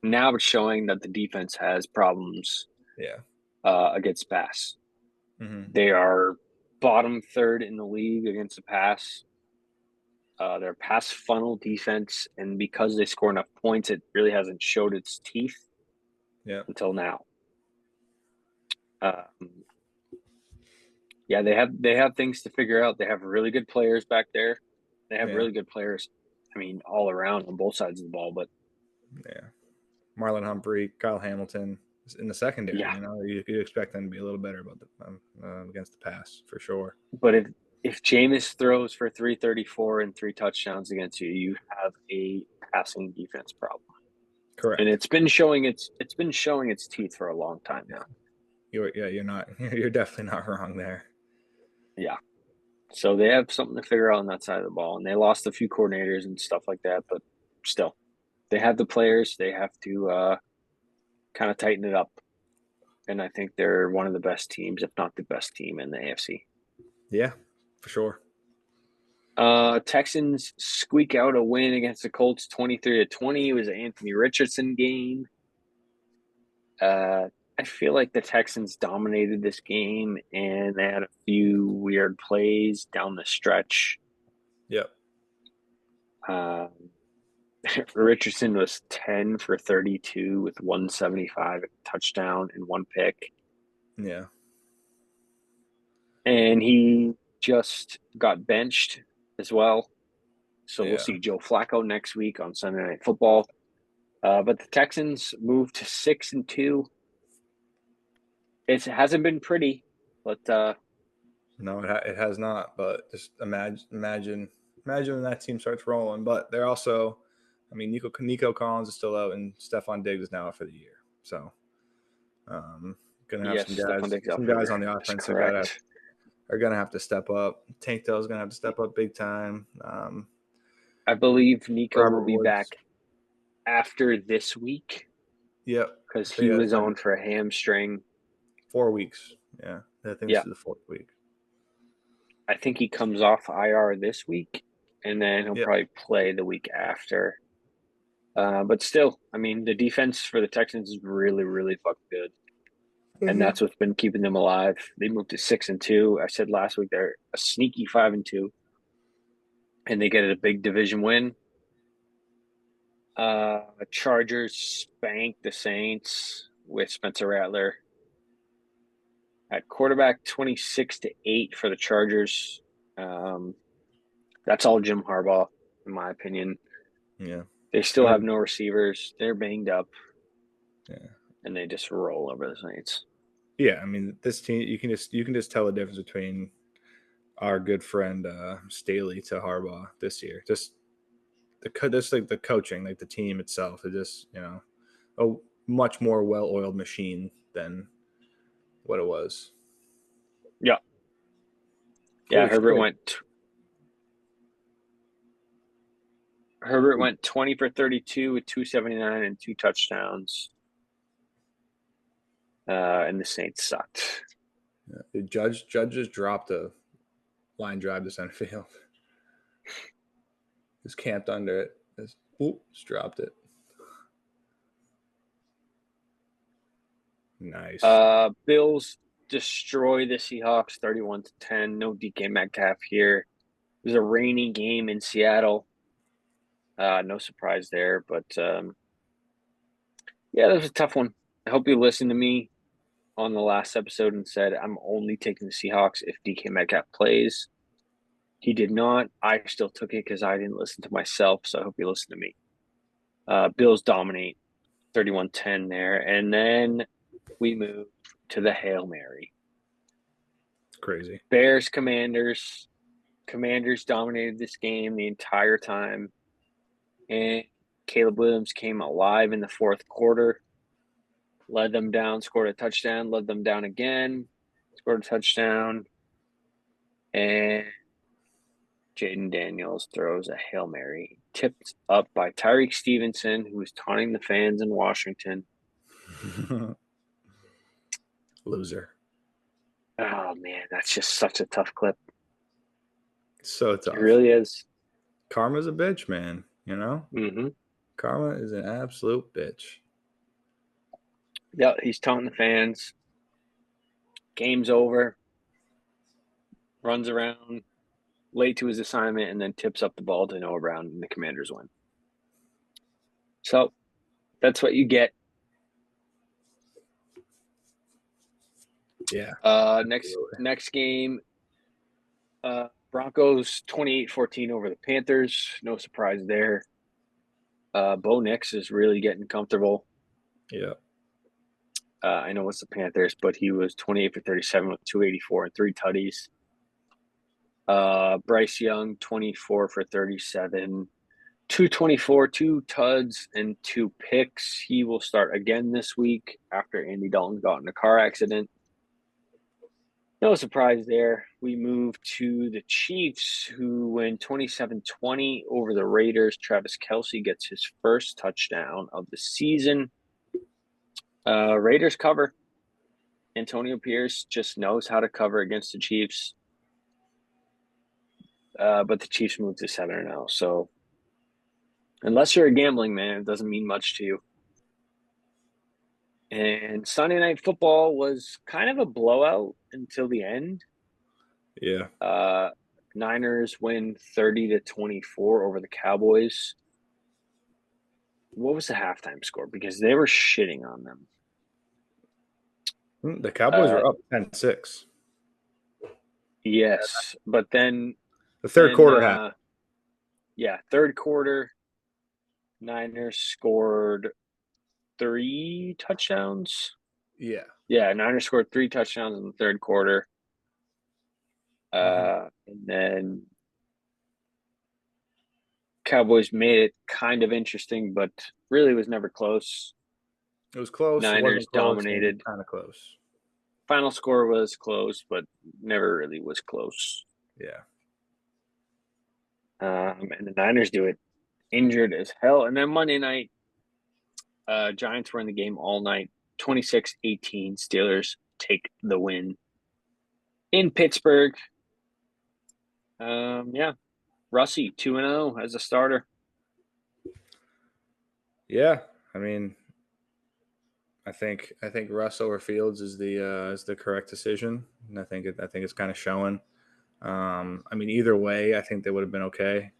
Speaker 1: now it's showing that the defense has problems
Speaker 2: yeah.
Speaker 1: against pass.
Speaker 2: Mm-hmm.
Speaker 1: They are bottom third in the league against the pass. Their pass funnel defense, and because they score enough points, it really hasn't showed its teeth
Speaker 2: Yeah,
Speaker 1: until now. Um, yeah, they have things to figure out. They have really good players back there. They have
Speaker 2: yeah,
Speaker 1: really good players. I mean, all around on both sides of the ball. But
Speaker 2: yeah. Marlon Humphrey, Kyle Hamilton in the secondary.
Speaker 1: yeah,
Speaker 2: You expect them to be a little better about against the pass for sure.
Speaker 1: but if Jameis throws for 334 and 3 touchdowns against you, you have a passing defense problem, and
Speaker 2: Correct.
Speaker 1: it's been showing its teeth for a long time
Speaker 2: Yeah,
Speaker 1: now.
Speaker 2: you're not. You're definitely not wrong there.
Speaker 1: Yeah. So they have something to figure out on that side of the ball, and they lost a few coordinators and stuff like that. But still, they have the players. They have to kind of tighten it up, and I think they're one of the best teams, if not the best team in the AFC.
Speaker 2: Yeah, for sure.
Speaker 1: Texans squeak out a win against the Colts, 23-20. It was an Anthony Richardson game. I feel like the Texans dominated this game, and they had a few weird plays down the stretch.
Speaker 2: Yep.
Speaker 1: Um, Richardson was 10 for 32 with 175, a touchdown, and one pick.
Speaker 2: Yeah.
Speaker 1: And he just got benched as well. So we'll
Speaker 2: Yeah.
Speaker 1: see Joe Flacco next week on Sunday Night Football. But the Texans moved to 6-2. It hasn't been pretty, but
Speaker 2: No, it has not. But just imagine when that team starts rolling. But they're also, I mean, Nico Collins is still out, and Stephon Diggs is now out for the year. So, gonna have
Speaker 1: yes, Stephon Diggs out
Speaker 2: some
Speaker 1: for the
Speaker 2: guys
Speaker 1: year.
Speaker 2: on the
Speaker 1: That's
Speaker 2: offense
Speaker 1: correct.
Speaker 2: are gonna have to step up. Tank Dell's gonna have to step up big time.
Speaker 1: I believe Nico will
Speaker 2: Robert
Speaker 1: be
Speaker 2: Woods.
Speaker 1: back after this week
Speaker 2: Yep.
Speaker 1: because
Speaker 2: I think
Speaker 1: he
Speaker 2: that's
Speaker 1: was
Speaker 2: like
Speaker 1: on for a hamstring.
Speaker 2: 4 weeks. Yeah. I think this
Speaker 1: Yeah,
Speaker 2: is the fourth week.
Speaker 1: I think he comes off IR this week, and then he'll
Speaker 2: Yep.
Speaker 1: probably play the week after. But still, I mean, the defense for the Texans is really, really fucking good, and
Speaker 2: Mm-hmm.
Speaker 1: that's what's been keeping them alive. They moved to 6-2. I said last week they're a sneaky 5-2, and they get a big division win. Chargers spanked the Saints with Spencer Rattler. At quarterback, 26-8 for the Chargers. Um, that's all Jim Harbaugh, in my opinion.
Speaker 2: Yeah.
Speaker 1: They
Speaker 2: I
Speaker 1: still have
Speaker 2: mean,
Speaker 1: no receivers. They're banged up,
Speaker 2: yeah.
Speaker 1: and they just roll over the Saints.
Speaker 2: Yeah, I mean, this team you can just tell the difference between our good friend Staley to Harbaugh this year. Just this like the coaching, like the team itself, is just a much more well-oiled machine than what it was.
Speaker 1: Yeah, yeah.
Speaker 2: Holy shit!
Speaker 1: Herbert went 20 for 32 with 279 and 2 touchdowns. And the Saints sucked.
Speaker 2: Yeah. The judge just dropped a line drive to center field. Just camped under it. Just dropped it. Nice.
Speaker 1: Bills destroy the Seahawks 31-10. No DK Metcalf here. It was a rainy game in Seattle. No surprise there, but yeah, that was a tough one. I hope you listened to me on the last episode and said I'm only taking the Seahawks if DK Metcalf plays. He did not. I still took it because I didn't listen to myself, so I hope you listen to me. Bills dominate 31-10 there. And then we move to the Hail Mary.
Speaker 2: Crazy.
Speaker 1: Bears, Commanders. Commanders dominated this game the entire time. And Caleb Williams came alive in the fourth quarter, led them down, scored a touchdown, led them down again, scored a touchdown. And Jaden Daniels throws a Hail Mary, tipped up by Tyreek Stevenson, who was taunting the fans in Washington.
Speaker 2: Loser.
Speaker 1: Oh, man, that's just such a tough clip.
Speaker 2: So
Speaker 1: It
Speaker 2: tough.
Speaker 1: really is.
Speaker 2: Karma's a bitch, man.
Speaker 1: Mm-hmm.
Speaker 2: Karma is an absolute bitch.
Speaker 1: Yeah, he's taunting the fans. Game's over. Runs around, late to his assignment, and then tips up the ball to Noah Brown, and the Commanders win. So that's what you get.
Speaker 2: Yeah.
Speaker 1: Next game, Broncos 28-14 over the Panthers. No surprise there. Bo Nix is really getting comfortable.
Speaker 2: Yeah.
Speaker 1: I know it's the Panthers, but he was 28 for 37 with 284 and 3 tutties. Bryce Young, 24 for 37, 224, 2 tuds, and 2 picks. He will start again this week after Andy Dalton got in a car accident. No surprise there. We move to the Chiefs, who win 27-20 over the Raiders. Travis Kelce gets his first touchdown of the season. Raiders cover. Antonio Pierce just knows how to cover against the Chiefs. But the Chiefs moved to 7-0. So unless you're a gambling man, it doesn't mean much to you. And Sunday Night Football was kind of a blowout until the end.
Speaker 2: Yeah.
Speaker 1: Niners win 30-24 over the Cowboys. What was the halftime score? Because they were shitting on them.
Speaker 2: The Cowboys were up 10-6.
Speaker 1: Yes, but then
Speaker 2: The third quarter happened.
Speaker 1: Third quarter, Niners scored 3 touchdowns.
Speaker 2: Yeah.
Speaker 1: Yeah, Niners scored 3 touchdowns in the third quarter. And then Cowboys made it kind of interesting, but really was never close.
Speaker 2: It was close. It
Speaker 1: Niners
Speaker 2: wasn't close. It was
Speaker 1: dominated.
Speaker 2: kind of close.
Speaker 1: Final score was close, but never really was close.
Speaker 2: Yeah.
Speaker 1: And the Niners do it injured as hell. And then Monday night, Giants were in the game all night. 26-18. Steelers take the win in Pittsburgh. Yeah. Russie, 2-0 as a starter.
Speaker 2: Yeah. I mean, I think Russ over Fields is the correct decision, and I think it's kind of showing. I mean, either way, I think they would have been okay.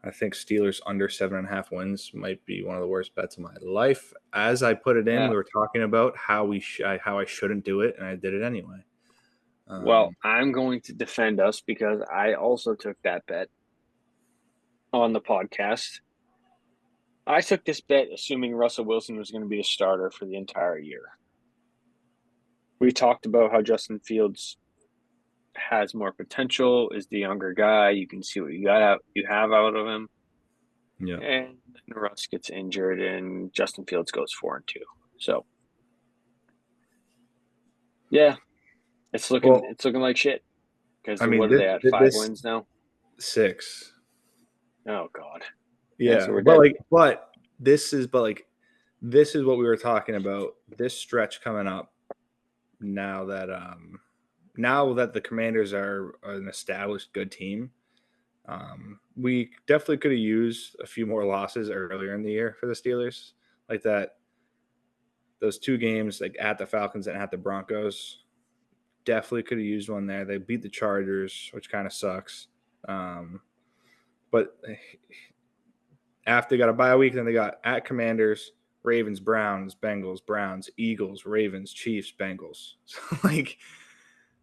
Speaker 2: I think Steelers under 7.5 wins might be one of the worst bets of my life. As I put it in,
Speaker 1: Yeah.
Speaker 2: we were talking about how I shouldn't do it, and I did it anyway.
Speaker 1: Well, I'm going to defend us because I also took that bet on the podcast. I took this bet assuming Russell Wilson was going to be a starter for the entire year. We talked about how Justin Fields has more potential, is the younger guy. You can see what you have out of him.
Speaker 2: Yeah.
Speaker 1: And then Russ gets injured and Justin Fields goes 4-2. So yeah, it's looking
Speaker 2: Well,
Speaker 1: like shit. Because
Speaker 2: I mean,
Speaker 1: what are they at? 5 wins now?
Speaker 2: 6.
Speaker 1: Oh God. Yeah,
Speaker 2: Yeah,
Speaker 1: so we're dead.
Speaker 2: this is what we were talking about. This stretch coming up now that the Commanders are an established good team. We definitely could have used a few more losses earlier in the year for the Steelers, like that. Those 2 games, like at the Falcons and at the Broncos, definitely could have used one there. They beat the Chargers, which kind of sucks. But after they got a bye week, then they got at Commanders, Ravens, Browns, Bengals, Browns, Eagles, Ravens, Chiefs, Bengals. So like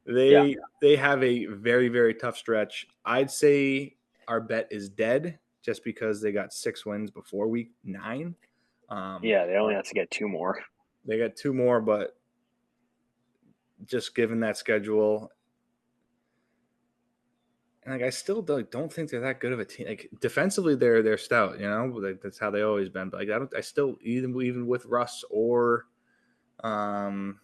Speaker 1: Yeah.
Speaker 2: they have a very, very tough stretch. I'd say our bet is dead just because they got 6 wins before week 9.
Speaker 1: Yeah, they only
Speaker 2: But
Speaker 1: have to get 2 more.
Speaker 2: they got 2 more, but just given that schedule, and like I still don't think they're that good of a team. Like defensively, they're stout. Like, that's how they always been. But like I still even with Russ or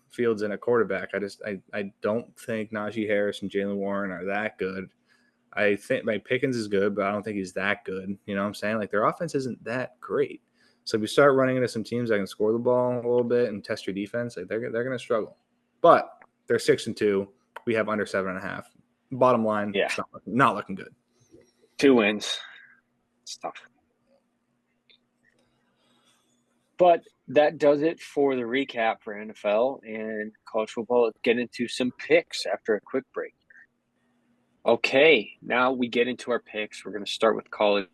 Speaker 2: Fields in a quarterback, I don't think Najee Harris and Jalen Warren are that good. I think Pickens is good, but I don't think he's that good. You know what I'm saying? Like their offense isn't that great. So if we start running into some teams that can score the ball a little bit and test your defense, like they're going to struggle. But they're 6-2. We have under 7.5. Bottom line,
Speaker 1: Yeah.
Speaker 2: it's not looking good.
Speaker 1: 2 wins. It's tough. But that does it for the recap for NFL and college football. Let's get into some picks after a quick break. Okay, now we get into our picks. We're going to start with college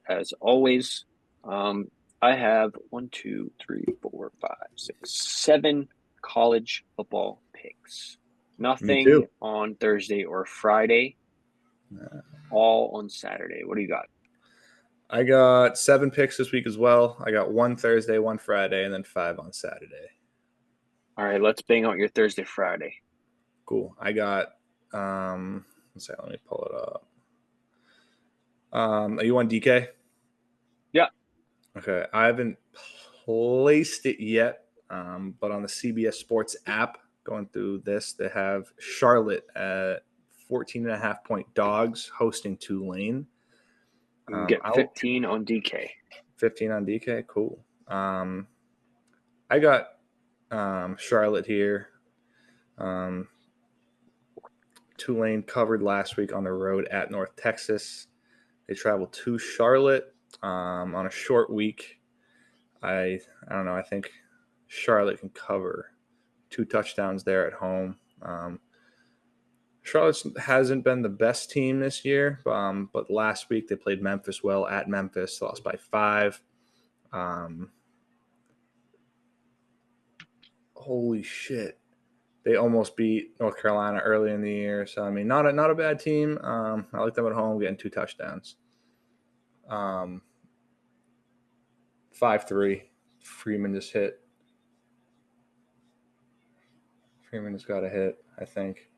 Speaker 1: as always. I have 1, 2, 3, 4, 5, 6, 7 college football picks.
Speaker 2: Me
Speaker 1: Nothing
Speaker 2: too.
Speaker 1: on Thursday or Friday, all on Saturday. What do you got?
Speaker 2: I got 7 picks this week as well. I got 1 Thursday, 1 Friday, and then 5 on Saturday.
Speaker 1: All right, let's bang out your Thursday, Friday.
Speaker 2: Cool. I got let me pull it up. Are you on DK?
Speaker 1: Yeah.
Speaker 2: Okay. I haven't placed it yet, but on the CBS Sports app, going through this, they have Charlotte at 14.5-point dogs hosting Tulane.
Speaker 1: You can get 15 on DK.
Speaker 2: 15 on DK. Cool. I got Charlotte here. Tulane covered last week on the road at North Texas. They traveled to Charlotte on a short week. I don't know. I think Charlotte can cover 2 touchdowns there at home. Charlotte hasn't been the best team this year, but last week they played Memphis well at Memphis, lost by 5. Holy shit. They almost beat North Carolina early in the year. So, I mean, not a bad team. I like them at home getting 2 touchdowns. 5-3. Freeman just hit. Freeman just got a hit, I think.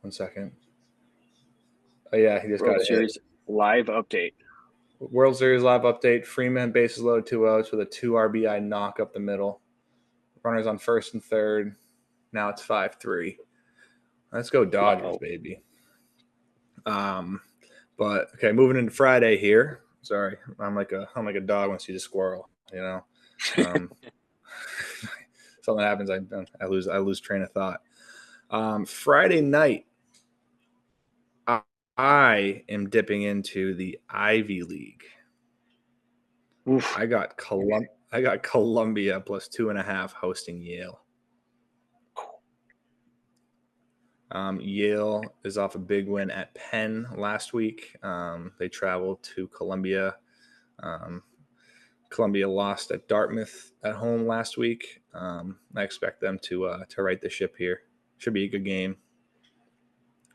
Speaker 2: 1 second. Oh, yeah, he just got
Speaker 1: World
Speaker 2: a hit.
Speaker 1: Series live update.
Speaker 2: World Series live update. Freeman bases loaded 2 outs with a 2 RBI knock up the middle. Runners on first and third. Now it's 5-3. Let's go Dodgers, baby. But okay, moving into Friday here. Sorry, I'm like a dog when I see a squirrel. Something happens, I lose train of thought. Friday night, I am dipping into the Ivy League.
Speaker 1: Oof.
Speaker 2: I got Columbia plus 2.5 hosting Yale. Yale is off a big win at Penn last week. They traveled to Columbia. Um, Columbia lost at Dartmouth at home last week. I expect them to right the ship here. Should be a good game.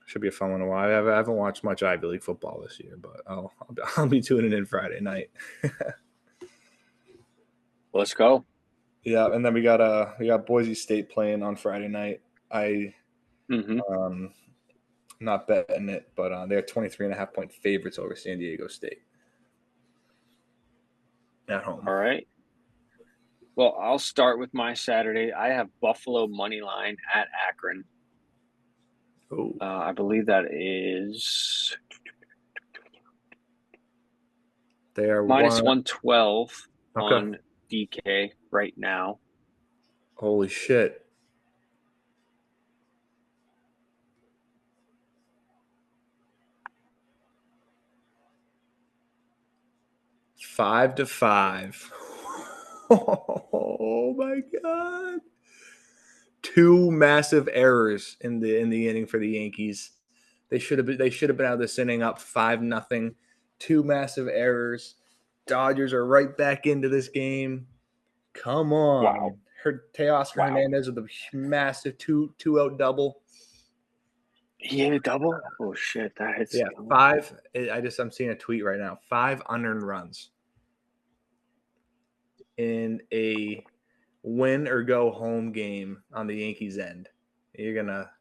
Speaker 2: Should be a fun one to watch. I haven't watched much Ivy League football this year, but I'll be tuning in Friday night.
Speaker 1: Let's go.
Speaker 2: Yeah, and then we got Boise State playing on Friday night. I
Speaker 1: Mm-hmm.
Speaker 2: um not betting it, but they're 23.5 point favorites over San Diego State at home.
Speaker 1: All right. Well, I'll start with my Saturday. I have Buffalo money line at Akron.
Speaker 2: Oh,
Speaker 1: I believe that is
Speaker 2: they are
Speaker 1: minus
Speaker 2: one.
Speaker 1: 112
Speaker 2: Okay.
Speaker 1: on DK right now.
Speaker 2: Holy shit. Five to five. Oh my god. Two massive errors in the inning for the Yankees. They should have been out of this inning up 5-0. Two massive errors. Dodgers are right back into this game. Come
Speaker 1: Wow.
Speaker 2: on. Teoscar
Speaker 1: Wow.
Speaker 2: Hernandez with a massive two out double.
Speaker 1: He hit a double? Oh, shit. That hits
Speaker 2: Yeah,
Speaker 1: the only.
Speaker 2: five. I'm seeing a tweet right now. 5 unearned runs in a win or go home game on the Yankees end. You're gonna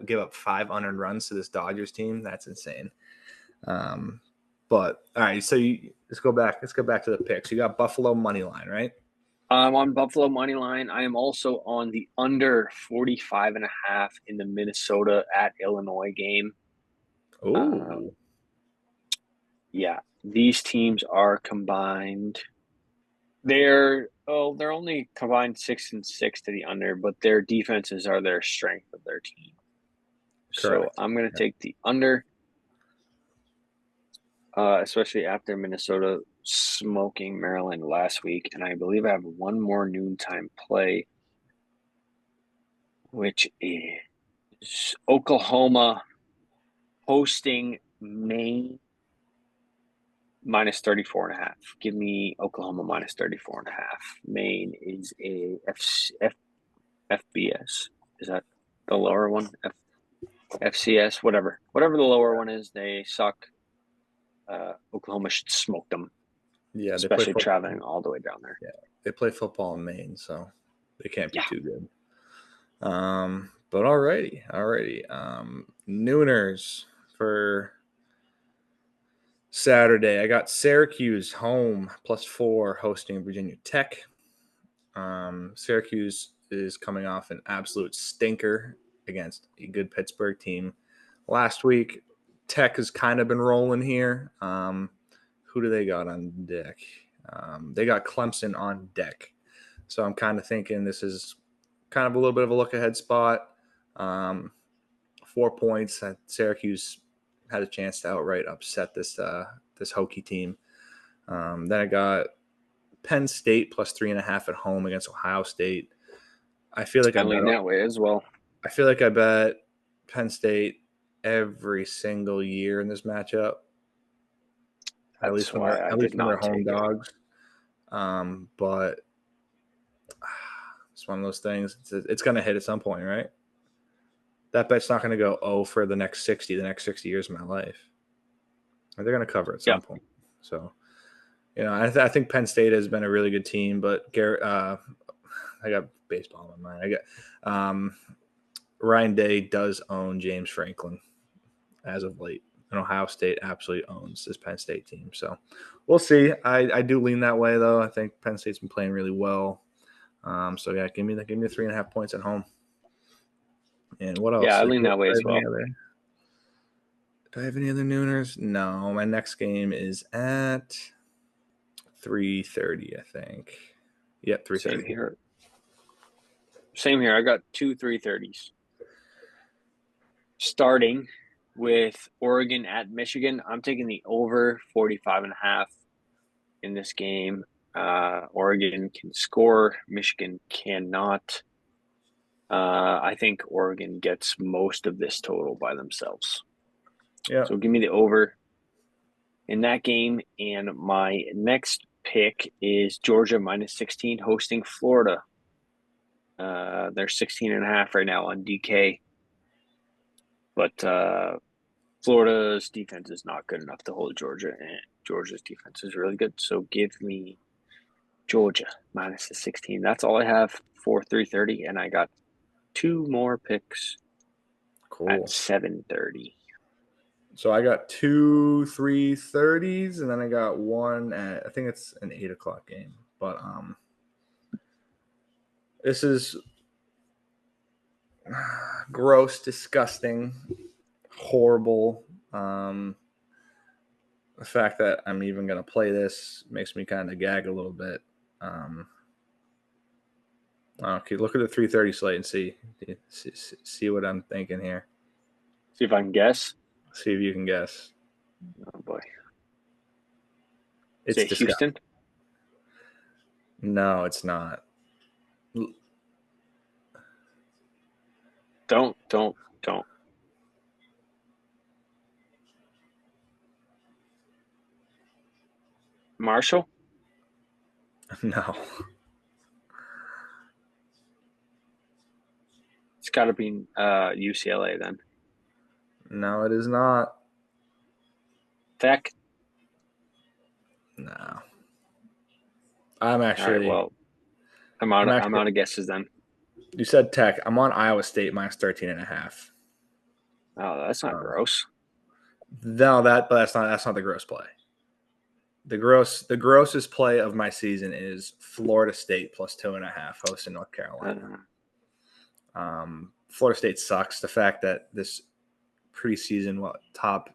Speaker 2: give up 5 unearned runs to this Dodgers team. That's insane. But all right, so let's go back. Let's go back to the picks. You got Buffalo money line, right?
Speaker 1: I'm on Buffalo money line. I am also on the under 45.5 in the Minnesota at Illinois game.
Speaker 2: Oh,
Speaker 1: Um, yeah, these teams are combined. They're only combined 6-6 to the under, but their defenses are their strength of their team. So
Speaker 2: correct.
Speaker 1: I'm gonna take the under, especially after Minnesota smoking Maryland last week, and I believe I have one more noontime play, which is Oklahoma hosting Maine minus 34.5. Give me Oklahoma minus 34.5. Maine is a FBS. Is that the lower one? FCS, whatever the lower one is, they suck. Oklahoma should smoke them,
Speaker 2: Yeah, they play
Speaker 1: especially
Speaker 2: football.
Speaker 1: traveling all the way down there.
Speaker 2: Yeah, they play football in Maine, so they can't be
Speaker 1: Yeah.
Speaker 2: too good. But alrighty. Nooners for Saturday. I got Syracuse home +4 hosting Virginia Tech. Syracuse is coming off an absolute stinker against a good Pittsburgh team last week. Tech has kind of been rolling here. Who do they got on deck? They got Clemson on deck. So I'm kind of thinking this is kind of a little bit of a look ahead spot. 4 points. Syracuse had a chance to outright upset this Hokie team. Then I got Penn State +3.5 at home against Ohio State. I feel like
Speaker 1: I lean that way as well.
Speaker 2: I bet Penn State every single year in this matchup.
Speaker 1: That's why I
Speaker 2: At
Speaker 1: did
Speaker 2: least when they're
Speaker 1: not
Speaker 2: home
Speaker 1: take it.
Speaker 2: dogs. But it's one of those things. It's going to hit at some point, right? That bet's not going to go for the next 60 years of my life. They're going to cover at some
Speaker 1: Yep.
Speaker 2: point. So, I think Penn State has been a really good team, but Garrett, I got baseball in my mind. I got Ryan Day does own James Franklin as of late, and Ohio State absolutely owns this Penn State team. So we'll see. I do lean that way though. I think Penn State's been playing really well. So yeah, give me 3.5 points at home. And what
Speaker 1: Yeah,
Speaker 2: else?
Speaker 1: I
Speaker 2: Do
Speaker 1: lean that way as well.
Speaker 2: I have any other nooners? No. My next game is at 3:30, I think. Yep, 3:30.
Speaker 1: Same here. I got 2 3:30s. Starting with Oregon at Michigan, I'm taking the over 45.5 in this game. Oregon can score, Michigan cannot. I think Oregon gets most of this total by themselves.
Speaker 2: Yeah.
Speaker 1: So give me the over in that game. And my next pick is Georgia minus 16 hosting Florida. They're 16.5 right now on DK. But Florida's defense is not good enough to hold Georgia, and Georgia's defense is really good. So give me Georgia minus the 16. That's all I have for 3:30, and I got two more picks at
Speaker 2: Cool.
Speaker 1: 7:30.
Speaker 2: So I got two 3:30s, and then I got one at, I think it's an 8 o'clock game. But this is gross, disgusting, horrible. The fact that I'm even going to play this makes me kind of gag a little bit. Okay, look at the 3:30 slate and see what I'm thinking here.
Speaker 1: See if I can guess.
Speaker 2: See if you can guess.
Speaker 1: Oh boy.
Speaker 2: It's
Speaker 1: Say
Speaker 2: disgusting.
Speaker 1: Houston.
Speaker 2: No, it's not.
Speaker 1: Don't. Marshall?
Speaker 2: No.
Speaker 1: It's got to be UCLA then.
Speaker 2: No, it is not.
Speaker 1: Tech?
Speaker 2: No. I'm
Speaker 1: All right,
Speaker 2: actually.
Speaker 1: well,
Speaker 2: I'm
Speaker 1: I'm
Speaker 2: actually.
Speaker 1: out of guesses then.
Speaker 2: You said Tech. I'm on Iowa State minus 13.5.
Speaker 1: Oh, that's not gross.
Speaker 2: No, but that's not the gross play. The grossest play of my season is Florida State plus 2.5 hosting North Carolina. Florida State sucks. The fact that this preseason top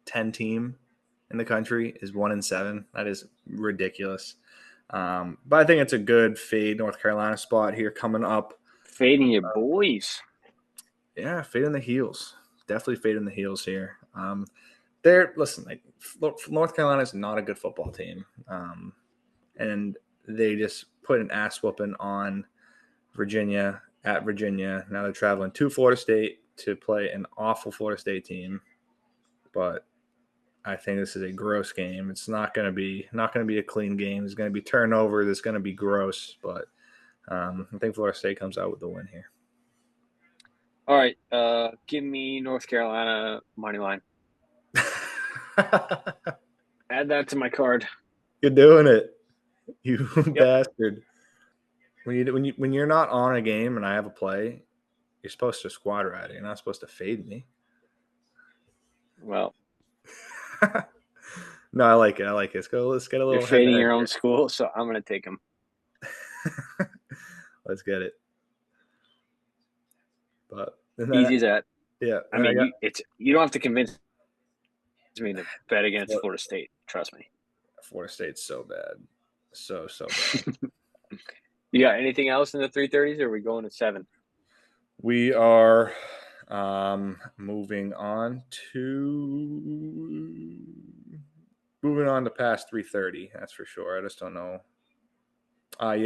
Speaker 2: 10 team in the country is 1-7, that is ridiculous. But I think it's a good fade North Carolina spot here coming up.
Speaker 1: Fading your boys.
Speaker 2: Yeah, fading the heels. Definitely fading the heels here. Listen, like North Carolina is not a good football team, and they just put an ass whooping on Virginia at Virginia. Now they're traveling to Florida State to play an awful Florida State team, but I think this is a gross game. It's not going to be a clean game. There's going to be turnovers. It's going to be gross, but I think Florida State comes out with the win here.
Speaker 1: All right, give me North Carolina money line. Add that to my card.
Speaker 2: You're doing it, you
Speaker 1: Yep.
Speaker 2: bastard. When you're not on a game and I have a play, you're supposed to squad ride it. You're not supposed to fade me.
Speaker 1: Well,
Speaker 2: no, I like it. Let's get a
Speaker 1: you're
Speaker 2: little head to
Speaker 1: fading
Speaker 2: head
Speaker 1: your
Speaker 2: here.
Speaker 1: own school, so I'm gonna take them.
Speaker 2: Let's get it. But
Speaker 1: Easy as that.
Speaker 2: Yeah.
Speaker 1: I mean, you don't have to convince me to bet against Florida State. Trust me.
Speaker 2: Florida State's so bad, so bad.
Speaker 1: You got anything else in the 3:30s, or are we going to 7?
Speaker 2: We are moving on to past 3:30. That's for sure. I just don't know. My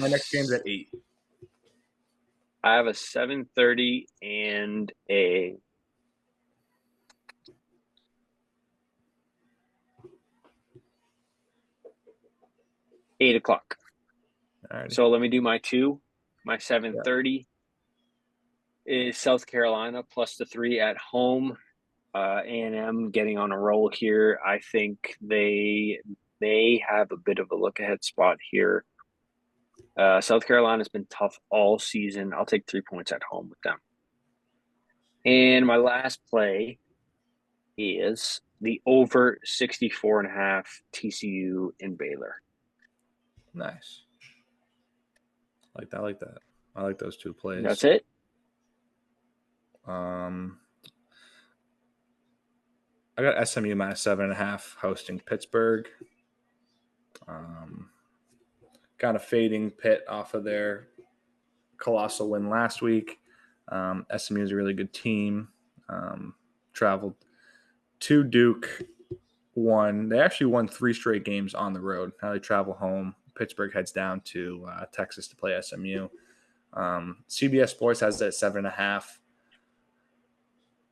Speaker 2: next game's at 8.
Speaker 1: I have a 7:30 and a 8 o'clock.
Speaker 2: Alrighty.
Speaker 1: So let me do my 2. My 7:30 is South Carolina plus the 3 at home. A&M getting on a roll here. I think they have a bit of a look ahead spot here. South Carolina's been tough all season. I'll take 3 points at home with them. And my last play is the over 64.5 TCU in Baylor.
Speaker 2: Nice. I like that. I like those two plays.
Speaker 1: That's it.
Speaker 2: I got SMU minus 7.5 hosting Pittsburgh. Kind of fading Pitt off of their colossal win last week. SMU is a really good team. Traveled to Duke. They actually won 3 straight games on the road. Now they travel home. Pittsburgh heads down to Texas to play SMU. CBS Sports has it at 7.5.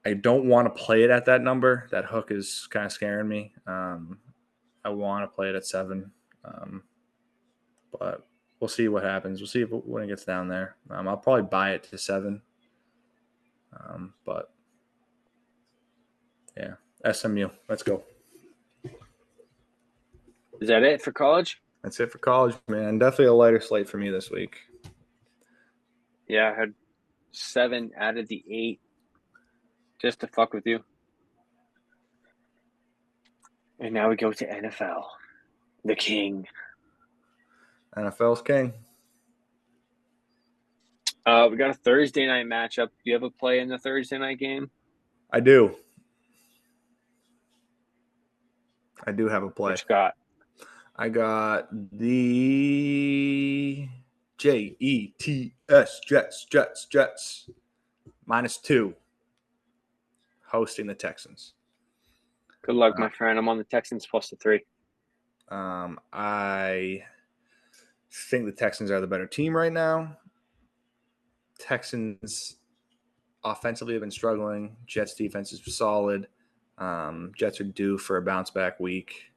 Speaker 2: I don't want to play it at that number. That hook is kind of scaring me. I want to play it at 7, but we'll see what happens. We'll see when it gets down there. I'll probably buy it to 7, but yeah, SMU. Let's go.
Speaker 1: Is that it for college?
Speaker 2: That's it for college, man. Definitely a lighter slate for me this week.
Speaker 1: Yeah, I had 7 out of the 8 just to fuck with you. And now we go to NFL. The king.
Speaker 2: NFL's king.
Speaker 1: We got a Thursday night matchup. Do you have a play in the Thursday night game?
Speaker 2: I do. I do have a play.
Speaker 1: What you got?
Speaker 2: I got the Jets, Jets, -2, hosting the Texans.
Speaker 1: Good luck, my friend. I'm on the Texans +3.
Speaker 2: I think the Texans are the better team right now. Texans offensively have been struggling. Jets defense is solid. Jets are due for a bounce back week.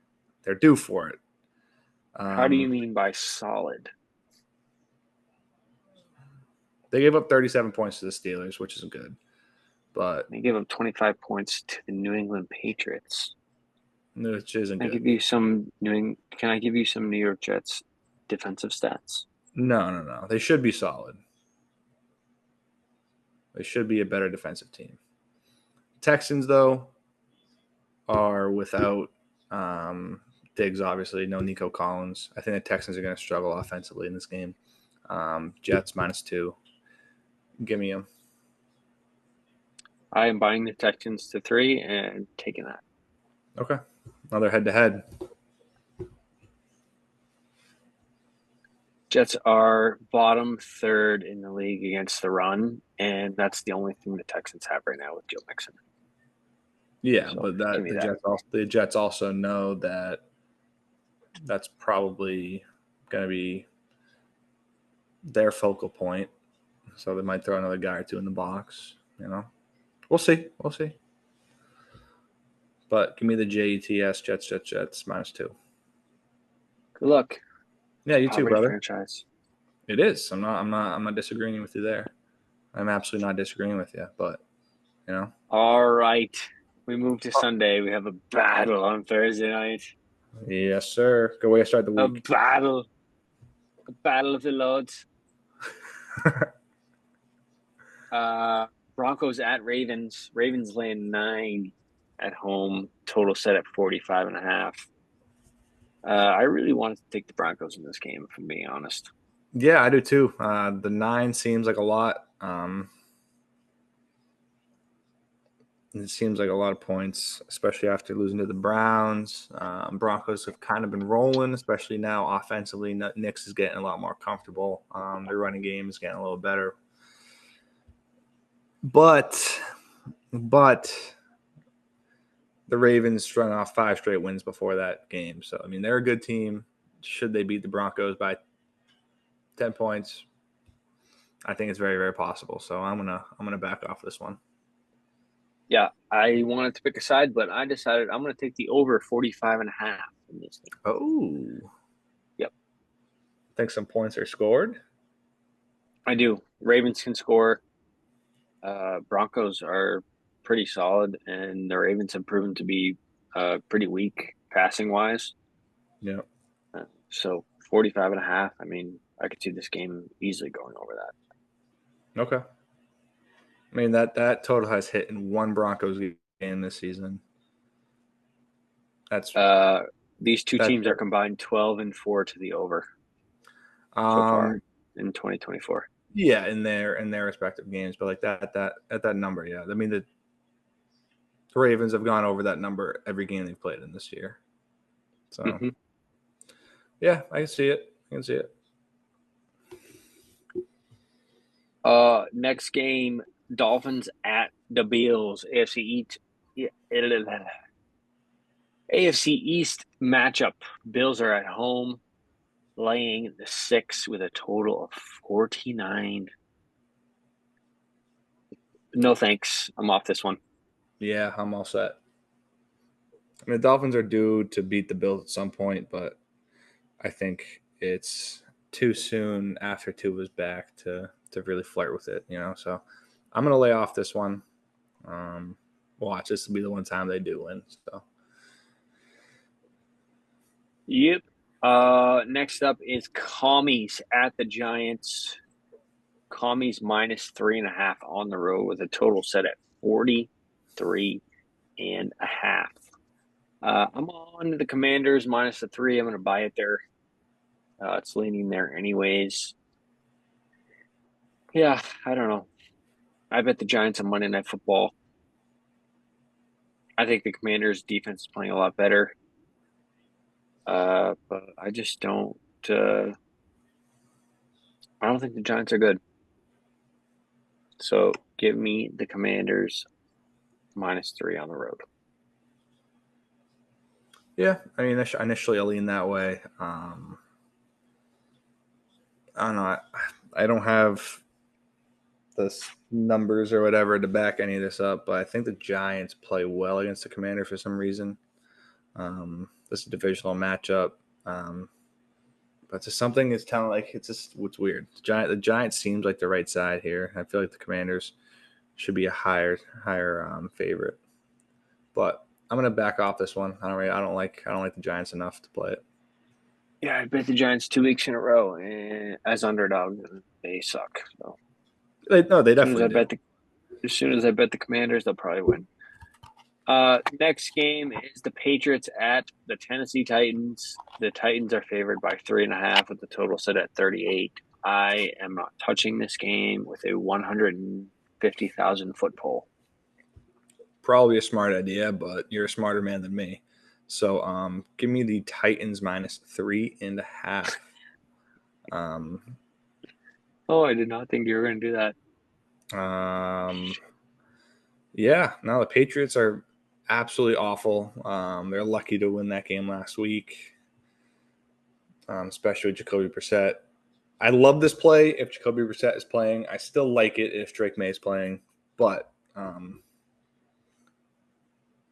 Speaker 2: They're due for it.
Speaker 1: How do you mean by solid?
Speaker 2: They gave up 37 points to the Steelers, which isn't good. But
Speaker 1: they gave up 25 points to the New England Patriots.
Speaker 2: Which isn't good.
Speaker 1: Can I give you some New York Jets defensive stats?
Speaker 2: No. They should be solid. They should be a better defensive team. Texans, though, are without Diggs, obviously. No Nico Collins. I think the Texans are going to struggle offensively in this game. Jets -2. Give me them.
Speaker 1: I am buying the Texans to 3 and taking that.
Speaker 2: Okay. Another head-to-head.
Speaker 1: Jets are bottom 3rd in the league against the run, and that's the only thing the Texans have right now with Joe Mixon.
Speaker 2: Yeah, so but the Jets also know that that's probably going to be their focal point. So they might throw another guy or two in the box. We'll see. But give me the Jets, -2.
Speaker 1: Good luck.
Speaker 2: Yeah, you too, brother.
Speaker 1: Franchise.
Speaker 2: It is. I'm not disagreeing with you there. I'm absolutely not disagreeing with you, but
Speaker 1: All right. We move to Sunday. We have a battle on Thursday night.
Speaker 2: Yes, sir. Good way to start the week.
Speaker 1: A battle of the Lords. Broncos at Ravens. Ravens laying 9 at home. Total set at 45.5. I really wanted to take the Broncos in this game, if I'm being honest.
Speaker 2: Yeah, I do too. The 9 seems like a lot. It seems like a lot of points, especially after losing to the Browns. Broncos have kind of been rolling, especially now offensively. Knicks is getting a lot more comfortable. Their running game is getting a little better. But the Ravens strung off 5 straight wins before that game. So, I mean, they're a good team. Should they beat the Broncos by 10 points? I think it's very, very possible. So I'm gonna back off this one.
Speaker 1: Yeah, I wanted to pick a side, but I decided I'm going to take the over 45.5 in this game.
Speaker 2: Oh.
Speaker 1: Yep.
Speaker 2: Think some points are scored?
Speaker 1: I do. Ravens can score. Broncos are pretty solid, and the Ravens have proven to be pretty weak passing-wise.
Speaker 2: Yeah.
Speaker 1: So 45.5, I mean, I could see this game easily going over that.
Speaker 2: Okay. I mean, that total has hit in one Broncos game this season. That's
Speaker 1: these two teams are combined 12-4 to the over so far in 2024.
Speaker 2: Yeah, in their respective games, but like that at that number, yeah. I mean, the Ravens have gone over that number every game they've played in this year. So, yeah, I can see it.
Speaker 1: Next game, Dolphins at the Bills. AFC East matchup. Bills are at home, laying the 6 with a total of 49. No thanks. I'm off this one.
Speaker 2: Yeah, I'm all set. I mean, the Dolphins are due to beat the Bills at some point, but I think it's too soon after Tua's back to really flirt with it, you know. So I'm gonna lay off this one. Um, Watch, this will be the one time they do win. So
Speaker 1: Yep. Next up is Commies at the Giants. Commies -3.5 on the road with a total set at 43.5. I'm on the Commanders -3. I'm going to buy it there. It's leaning there anyways. Yeah, I don't know. I bet the Giants on Monday Night Football. I think the Commanders' defense is playing a lot better. But I just don't. I don't think the Giants are good. So give me the Commanders -3 on the road.
Speaker 2: yeah, I mean, initially I lean that way. I don't know. I don't have the numbers or whatever to back any of this up, but I think the Giants play well against the Commanders for some reason. This is a divisional matchup. But just something is telling like it's just what's weird. The Giants seems like the right side here. I feel like the Commanders should be a higher favorite. But I'm gonna back off this one. I don't like the Giants enough to play it.
Speaker 1: Yeah, I bet the Giants 2 weeks in a row as underdog. They suck. So
Speaker 2: No, they
Speaker 1: as soon as
Speaker 2: definitely
Speaker 1: I
Speaker 2: do.
Speaker 1: bet the as soon as I bet the Commanders, they'll probably win. Next game is the Patriots at the Tennessee Titans. The Titans are favored by 3.5 with the total set at 38. I am not touching this game with a 150,000 foot pole.
Speaker 2: Probably a smart idea, but you're a smarter man than me. So give me the Titans -3.5. Um,
Speaker 1: Oh, I did not think you were going to do that.
Speaker 2: um, yeah, no, the Patriots are absolutely awful. They're lucky to win that game last week, especially with Jacoby Brissett. I love this play if Jacoby Brissett is playing. I still like it if Drake May is playing, but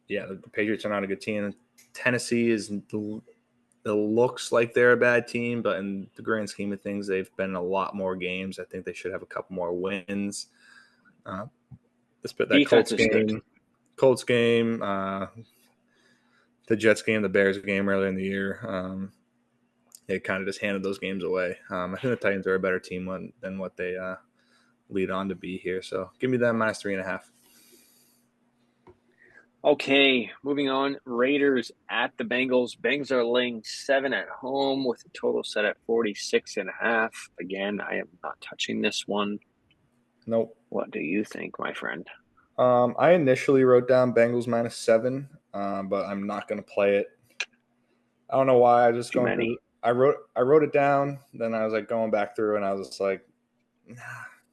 Speaker 2: yeah, the Patriots are not a good team. Tennessee is it looks like they're a bad team, but in the grand scheme of things, they've been in a lot more games. I think they should have a couple more wins. Uh, that
Speaker 1: Defense is good.
Speaker 2: Colts game, the Jets game, the Bears game earlier in the year. They kind of just handed those games away. I think the Titans are a better team than what they lead on to be here. So give me that -3.5.
Speaker 1: Okay, moving on. Raiders at the Bengals. Bengals are laying 7 at home with a total set at 46.5. Again, I am not touching this one.
Speaker 2: Nope.
Speaker 1: What do you think, my friend?
Speaker 2: I initially wrote down Bengals -7, but I'm not going to play it. I don't know why. I just
Speaker 1: Too
Speaker 2: going
Speaker 1: many.
Speaker 2: through. I wrote it down. Then I was like going back through, and I was just like, nah,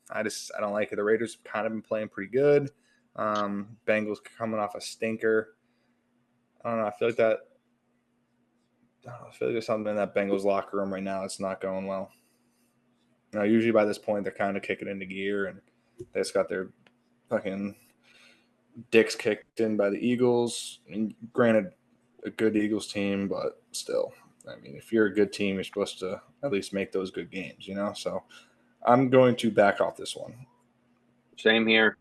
Speaker 2: I don't like it. The Raiders have kind of been playing pretty good. Bengals coming off a stinker. I don't know. I feel like there's something in that Bengals locker room right now that's not going well. Usually by this point they're kind of kicking into gear, and they just got their fucking dicks kicked in by the Eagles. I mean, granted, a good Eagles team, but still, I mean, if you're a good team, you're supposed to at least make those good games, you know? So I'm going to back off this one.
Speaker 1: Same here.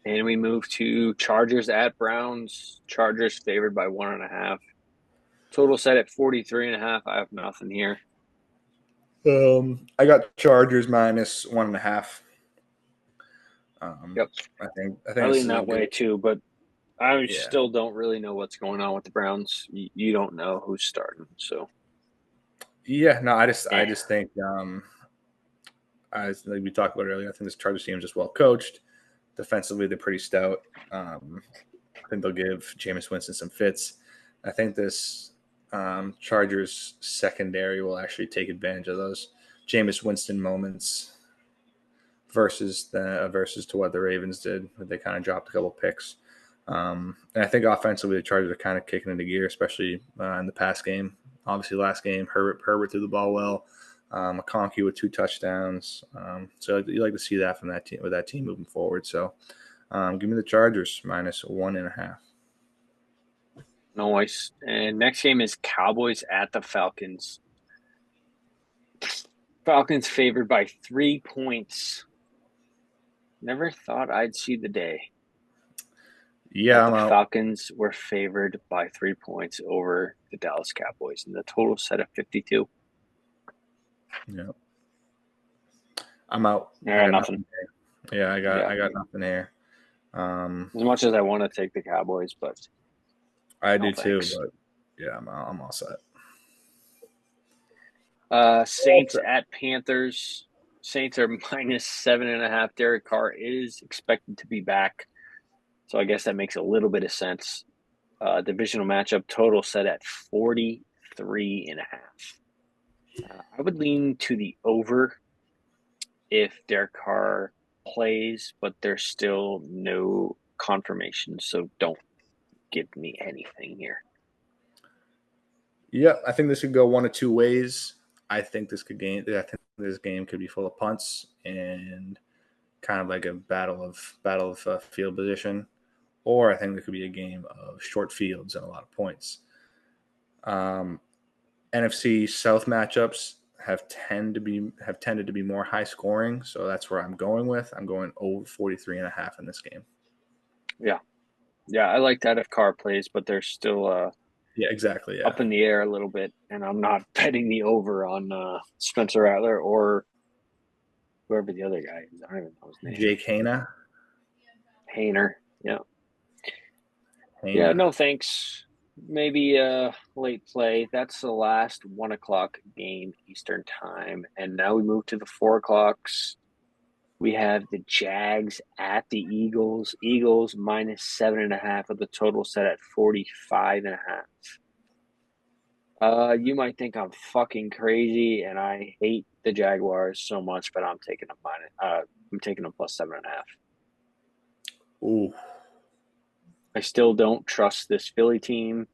Speaker 1: And we move to Chargers at Browns. Chargers favored by 1.5. Total set at 43.5. I have nothing here.
Speaker 2: I got Chargers -1.5. Um,
Speaker 1: Yep.
Speaker 2: I think
Speaker 1: I
Speaker 2: this
Speaker 1: lean
Speaker 2: is a
Speaker 1: that
Speaker 2: good.
Speaker 1: way too, but I
Speaker 2: Yeah,
Speaker 1: still don't really know what's going on with the Browns. You don't know who's starting. So,
Speaker 2: yeah. No, I
Speaker 1: eh.
Speaker 2: just think as like we talked about earlier, I think this Chargers team is just well coached. Defensively, they're pretty stout. I think they'll give Jameis Winston some fits. I think this Chargers secondary will actually take advantage of those Jameis Winston moments versus to what the Ravens did. They kind of dropped a couple picks. And I think offensively, the Chargers are kind of kicking into gear, especially in the pass game. Obviously, last game, Herbert threw the ball well. McConkey with 2 touchdowns. So you like to see that from that team with that team moving forward. So give me the Chargers -1.5.
Speaker 1: Nice. And next game is Cowboys at the Falcons. Falcons favored by 3 points. Never thought I'd see the day
Speaker 2: Yeah,
Speaker 1: that the
Speaker 2: I'm out.
Speaker 1: Falcons were favored by 3 points over the Dallas Cowboys, and the total set at 52.
Speaker 2: Yeah, I'm out.
Speaker 1: I
Speaker 2: I
Speaker 1: got
Speaker 2: got
Speaker 1: nothing.
Speaker 2: nothing here. Yeah,
Speaker 1: Yeah,
Speaker 2: I got nothing here.
Speaker 1: as much as I want to take the Cowboys, but
Speaker 2: I
Speaker 1: no
Speaker 2: do too,
Speaker 1: thanks.
Speaker 2: but yeah, I'm all set. All
Speaker 1: Saints
Speaker 2: set.
Speaker 1: at Panthers. Saints are -7.5. Derek Carr is expected to be back, so I guess that makes a little bit of sense. Divisional matchup total set at 43.5. I would lean to the over if Derek Carr plays, but there's still no confirmation, so don't give me anything here.
Speaker 2: Yeah, I think this could go one of two ways. I think this game could be full of punts and kind of like a battle of field position, or I think there could be a game of short fields and a lot of points. Um, NFC South matchups have tended to be more high scoring, so that's where I'm going with. I'm going over 43.5 in this game.
Speaker 1: Yeah, yeah, I like that if Carr plays, but they're still
Speaker 2: Yeah, exactly. Yeah,
Speaker 1: up in the air a little bit, and I'm not betting the over on Spencer Rattler or whoever the other guy is. I don't even know his name.
Speaker 2: Jake
Speaker 1: Hayner. Yeah. Yeah,
Speaker 2: Hayna.
Speaker 1: no thanks. Maybe late play. That's the last 1 o'clock game Eastern time. And now we move to the 4 o'clocks. We have the Jags at the Eagles. Eagles -7.5 of the total set at 45.5. You might think I'm fucking crazy, and I hate the Jaguars so much, but I'm taking them I'm taking them +7.5.
Speaker 2: Ooh,
Speaker 1: I still don't trust this Philly team.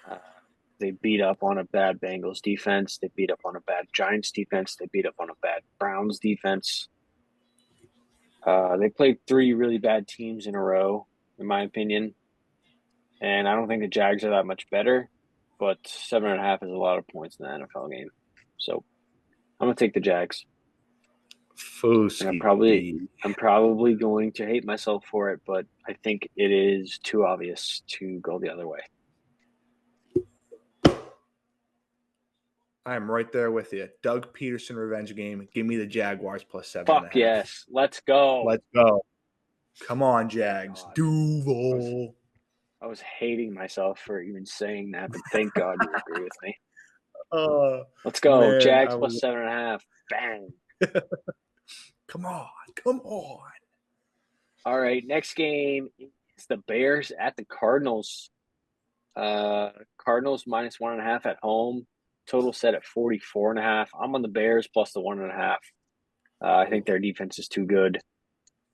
Speaker 1: Uh, they beat up on a bad Bengals defense. They beat up on a bad Giants defense. They beat up on a bad Browns defense. They played three really bad teams in a row, in my opinion. And I don't think the Jags are that much better, but 7.5 is a lot of points in the NFL game. So I'm gonna take the Jags. And
Speaker 2: Fooski B.
Speaker 1: I'm probably going to hate myself for it, but I think it is too obvious to go the other way.
Speaker 2: I'm right there with you. Doug Peterson revenge game. Give me the Jaguars plus seven and a
Speaker 1: Fuck
Speaker 2: half.
Speaker 1: yes. Let's go.
Speaker 2: Let's go. Come on,
Speaker 1: Oh
Speaker 2: Jags.
Speaker 1: God. I was
Speaker 2: Duval.
Speaker 1: I was hating myself for even saying that, but thank God you agree with me.
Speaker 2: Oh
Speaker 1: Let's go.
Speaker 2: man,
Speaker 1: Jags +7.5. Bang.
Speaker 2: come on, come on.
Speaker 1: All right. Next game is the Bears at the Cardinals. Cardinals -1.5 at home. Total set at 44.5. I'm on the Bears plus the 1.5. I think their defense is too good.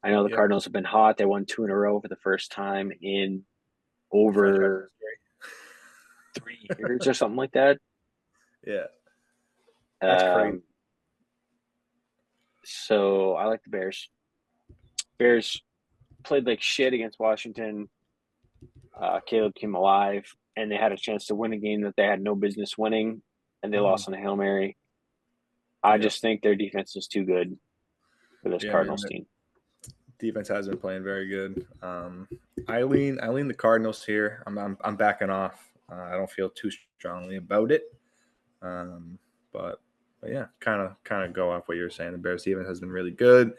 Speaker 1: I know the
Speaker 2: Yep.
Speaker 1: Cardinals have been hot. They won 2 in a row for the first time in
Speaker 2: Franchise
Speaker 1: over
Speaker 2: history.
Speaker 1: 3 years or something like that.
Speaker 2: Yeah, that's crazy.
Speaker 1: Um, so I like the Bears. Bears played like shit against Washington. Caleb came alive, and they had a chance to win a game that they had no business winning, and they
Speaker 2: Mm-hmm.
Speaker 1: lost on a Hail Mary. I
Speaker 2: Yep.
Speaker 1: just think their defense is too good for this
Speaker 2: Yeah, man.
Speaker 1: Cardinals team.
Speaker 2: Defense has been playing very good. I lean the Cardinals here. I'm backing off. I don't feel too strongly about it. Um, but, but yeah, kind of go off what you were saying. The Bears defense has been really good.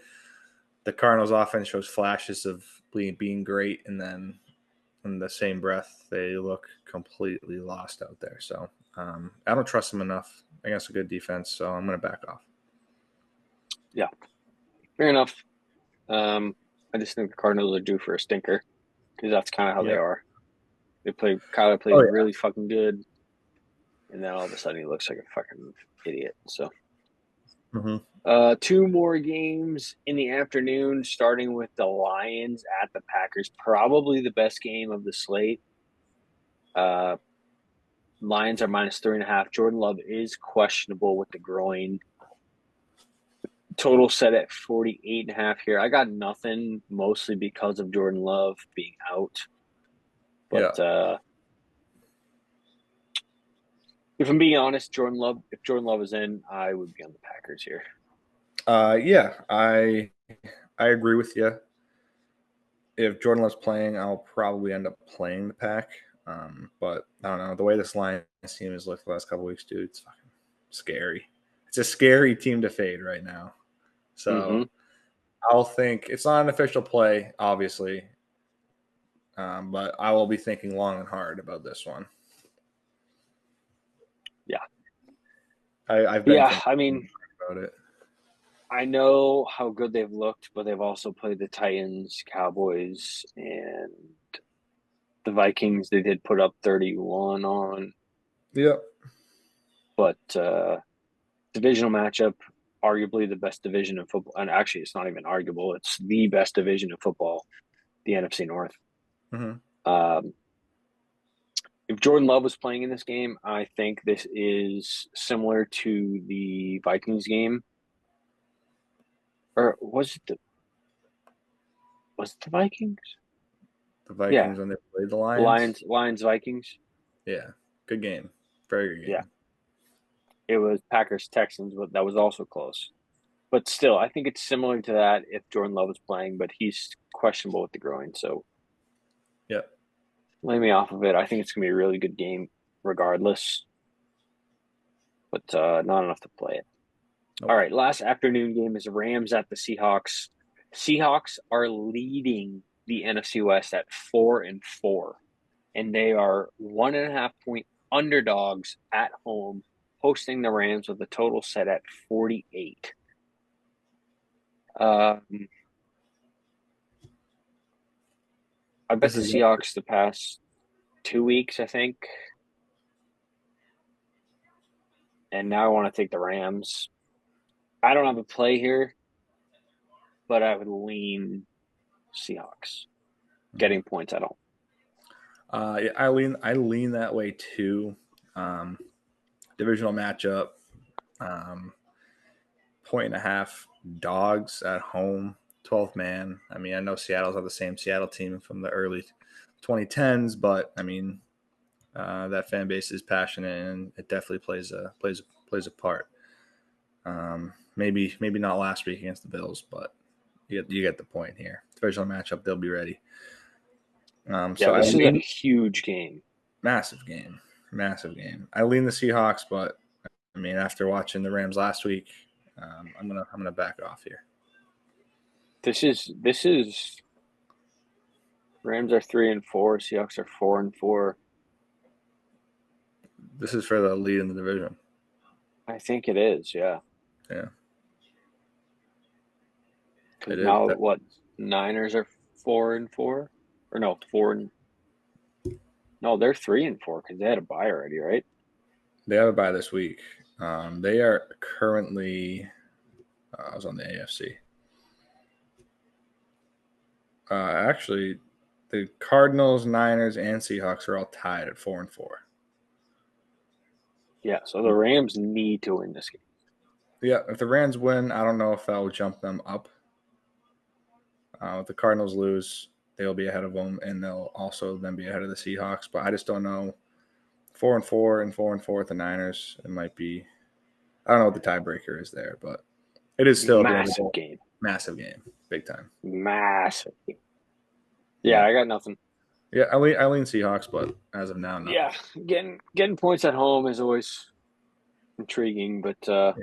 Speaker 2: The Cardinals offense shows flashes of being great, and then in the same breath they look completely lost out there. So I don't trust them enough against a good defense. So I'm going to back off.
Speaker 1: Yeah, fair enough. I just think the Cardinals are due for a stinker because that's kind of how they
Speaker 2: Yep.
Speaker 1: are. Kyler plays
Speaker 2: Oh
Speaker 1: really fucking good, and then all of a sudden he looks like a fucking idiot. So,
Speaker 2: yeah. Mm-hmm.
Speaker 1: two more games in the afternoon, starting with the Lions at the Packers. Probably the best game of the slate. Uh, Lions are -3.5. Jordan Love is questionable with the groin. Total set at 48.5 here. I got nothing, mostly because of Jordan Love being out.
Speaker 2: Yeah.
Speaker 1: But if I'm being honest, if Jordan Love is in, I would be on the Packers here.
Speaker 2: Yeah, I agree with you. If Jordan Love's playing, I'll probably end up playing the Pack. But I don't know. The way this Lions team has looked the last couple weeks, dude, it's fucking scary. It's a scary team to fade right now.
Speaker 1: Mm-hmm.
Speaker 2: So I'll think it's not an official play, obviously, but I will be thinking long and hard about this one.
Speaker 1: Yeah.
Speaker 2: I've been
Speaker 1: Yeah.
Speaker 2: thinking
Speaker 1: I mean,
Speaker 2: about it.
Speaker 1: I know how good they've looked, but they've also played the Titans, Cowboys, and the Vikings. They did put up 31 on,
Speaker 2: Yep.
Speaker 1: but divisional matchup, arguably the best division in football. And actually, it's not even arguable. It's the best division in football, the NFC North.
Speaker 2: Mm-hmm.
Speaker 1: Um, if Jordan Love was playing in this game, I think this is similar to the Vikings game. Or was it the Vikings?
Speaker 2: The
Speaker 1: Yeah,
Speaker 2: Vikings when they played the Lions.
Speaker 1: Lions, Vikings.
Speaker 2: Yeah. Good game. Very good
Speaker 1: Yeah,
Speaker 2: game.
Speaker 1: it was Packers Texans, but that was also close. But still, I think it's similar to that if Jordan Love is playing, but he's questionable with the groin. So
Speaker 2: Yep.
Speaker 1: lay me off of it. I think it's gonna be a really good game, regardless, but not enough to play it. All
Speaker 2: Nope.
Speaker 1: right, last afternoon game is Rams at the Seahawks. Seahawks are leading the NFC West at 4-4, and they are 1.5 point underdogs at home, hosting the Rams with a total set at 48. Um, I bet
Speaker 2: This
Speaker 1: the
Speaker 2: is
Speaker 1: Seahawks the past 2 weeks, I think, and now I want to take the Rams. I don't have a play here, but I would lean Seahawks
Speaker 2: Mhm.
Speaker 1: getting points at home.
Speaker 2: Yeah, I lean that way too. Um, Divisional matchup. Um, point and a half dogs at home. 12th man. I mean, I know Seattle's not the same Seattle team from the early 2010s, but I mean, that fan base is passionate and it definitely plays a part. Maybe not last week against the Bills, but you get the point here. Divisional matchup, they'll be ready.
Speaker 1: Yeah,
Speaker 2: So I
Speaker 1: this is a
Speaker 2: lean
Speaker 1: huge game.
Speaker 2: massive game, massive game. I lean the Seahawks, but I mean after watching the Rams last week, I'm gonna back off here.
Speaker 1: This is Rams are 3-4, Seahawks are 4-4.
Speaker 2: This is for the lead in the division.
Speaker 1: I think it is, yeah.
Speaker 2: Yeah,
Speaker 1: Because
Speaker 2: it is.
Speaker 1: now what? Niners are 4-4, or no, four and no, they're 3-4 because they had a bye already, right?
Speaker 2: They have a bye this week. They are currently. I was on the AFC. Actually, the Cardinals, Niners, and Seahawks are all tied at 4-4.
Speaker 1: Yeah, so the Rams need to win this game.
Speaker 2: Yeah, if the Rams win, I don't know if that will jump them up. If the Cardinals lose, they'll be ahead of them, and they'll also then be ahead of the Seahawks. But I just don't know. 4-4 and 4-4 with the Niners. It might be. I don't know what the tiebreaker is there, but it is still at the end of the
Speaker 1: Massive
Speaker 2: day,
Speaker 1: game.
Speaker 2: massive game, big time.
Speaker 1: Massive game. Yeah,
Speaker 2: Yeah,
Speaker 1: I got nothing.
Speaker 2: yeah. I lean Seahawks, but as of now, no.
Speaker 1: Yeah, getting points at home is always intriguing, but
Speaker 2: Yeah.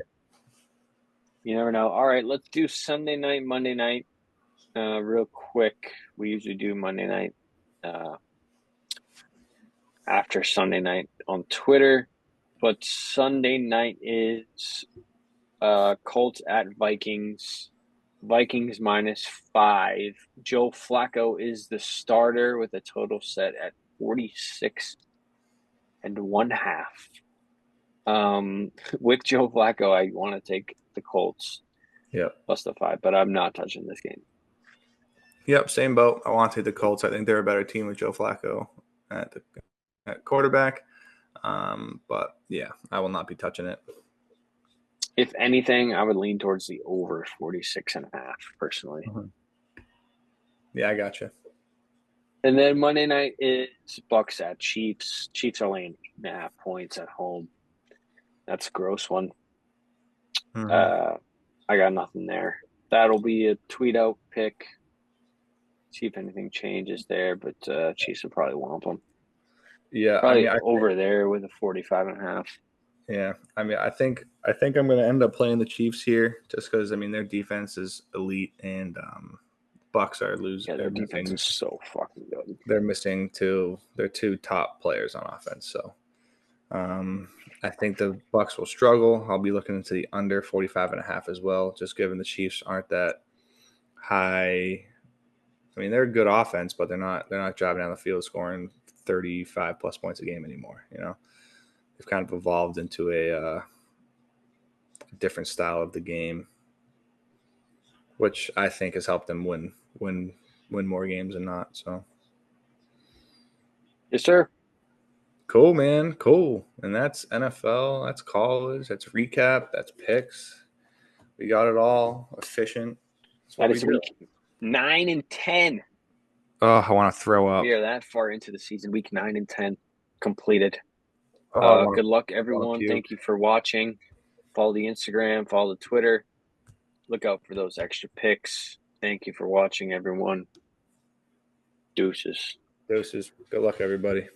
Speaker 1: you never know. All right, let's do Sunday night, Monday night, real quick. We usually do Monday night uh, after Sunday night on Twitter, but Sunday night is Colts at Vikings. Vikings -5. Joe Flacco is the starter with a total set at 46.5. With Joe Flacco, I want to take the Colts
Speaker 2: Yep.
Speaker 1: plus the 5, but I'm not touching this game.
Speaker 2: Yep. Same boat. I want to take the Colts. I think they're a better team with Joe Flacco at quarterback. But yeah, I will not be touching it.
Speaker 1: If anything, I would lean towards the over 46.5 personally.
Speaker 2: Mhm. Yeah, I got you.
Speaker 1: And then Monday night is Bucks at Chiefs. Chiefs are laying 8.5 points at home. That's a gross one.
Speaker 2: Hmm.
Speaker 1: Uh, I got nothing there. That'll be a tweet out pick. See if anything changes there, but Chiefs will probably womp them.
Speaker 2: Yeah, I
Speaker 1: Probably
Speaker 2: mean,
Speaker 1: over there with a 45.5.
Speaker 2: yeah, I mean, I think I'm going to end up playing the Chiefs here, just because I mean their defense is elite, and Bucks are lose.
Speaker 1: Yeah, their defense is so fucking good.
Speaker 2: They're missing their two top players on offense. So um, I think the Bucks will struggle. I'll be looking into the under 45.5 as well, just given the Chiefs aren't that high. I mean, they're a good offense, but they're not driving down the field scoring 35 plus points a game anymore. They've kind of evolved into a different style of the game, which I think has helped them win more games than not. So
Speaker 1: Yes, sir.
Speaker 2: cool, man, cool. And that's NFL, that's college, that's recap, that's picks. We got it all efficient. That's what
Speaker 1: That
Speaker 2: we
Speaker 1: is
Speaker 2: do.
Speaker 1: week 9 and 10.
Speaker 2: Oh, I want to throw
Speaker 1: We
Speaker 2: up.
Speaker 1: are that far into the season. Week 9 and 10 completed.
Speaker 2: Oh, I
Speaker 1: Good luck,
Speaker 2: want to
Speaker 1: everyone.
Speaker 2: puke.
Speaker 1: Thank you for watching. Follow the Instagram, follow the Twitter. Look out for those extra picks. Thank you for watching, everyone. Deuces.
Speaker 2: Doses. Good luck, everybody.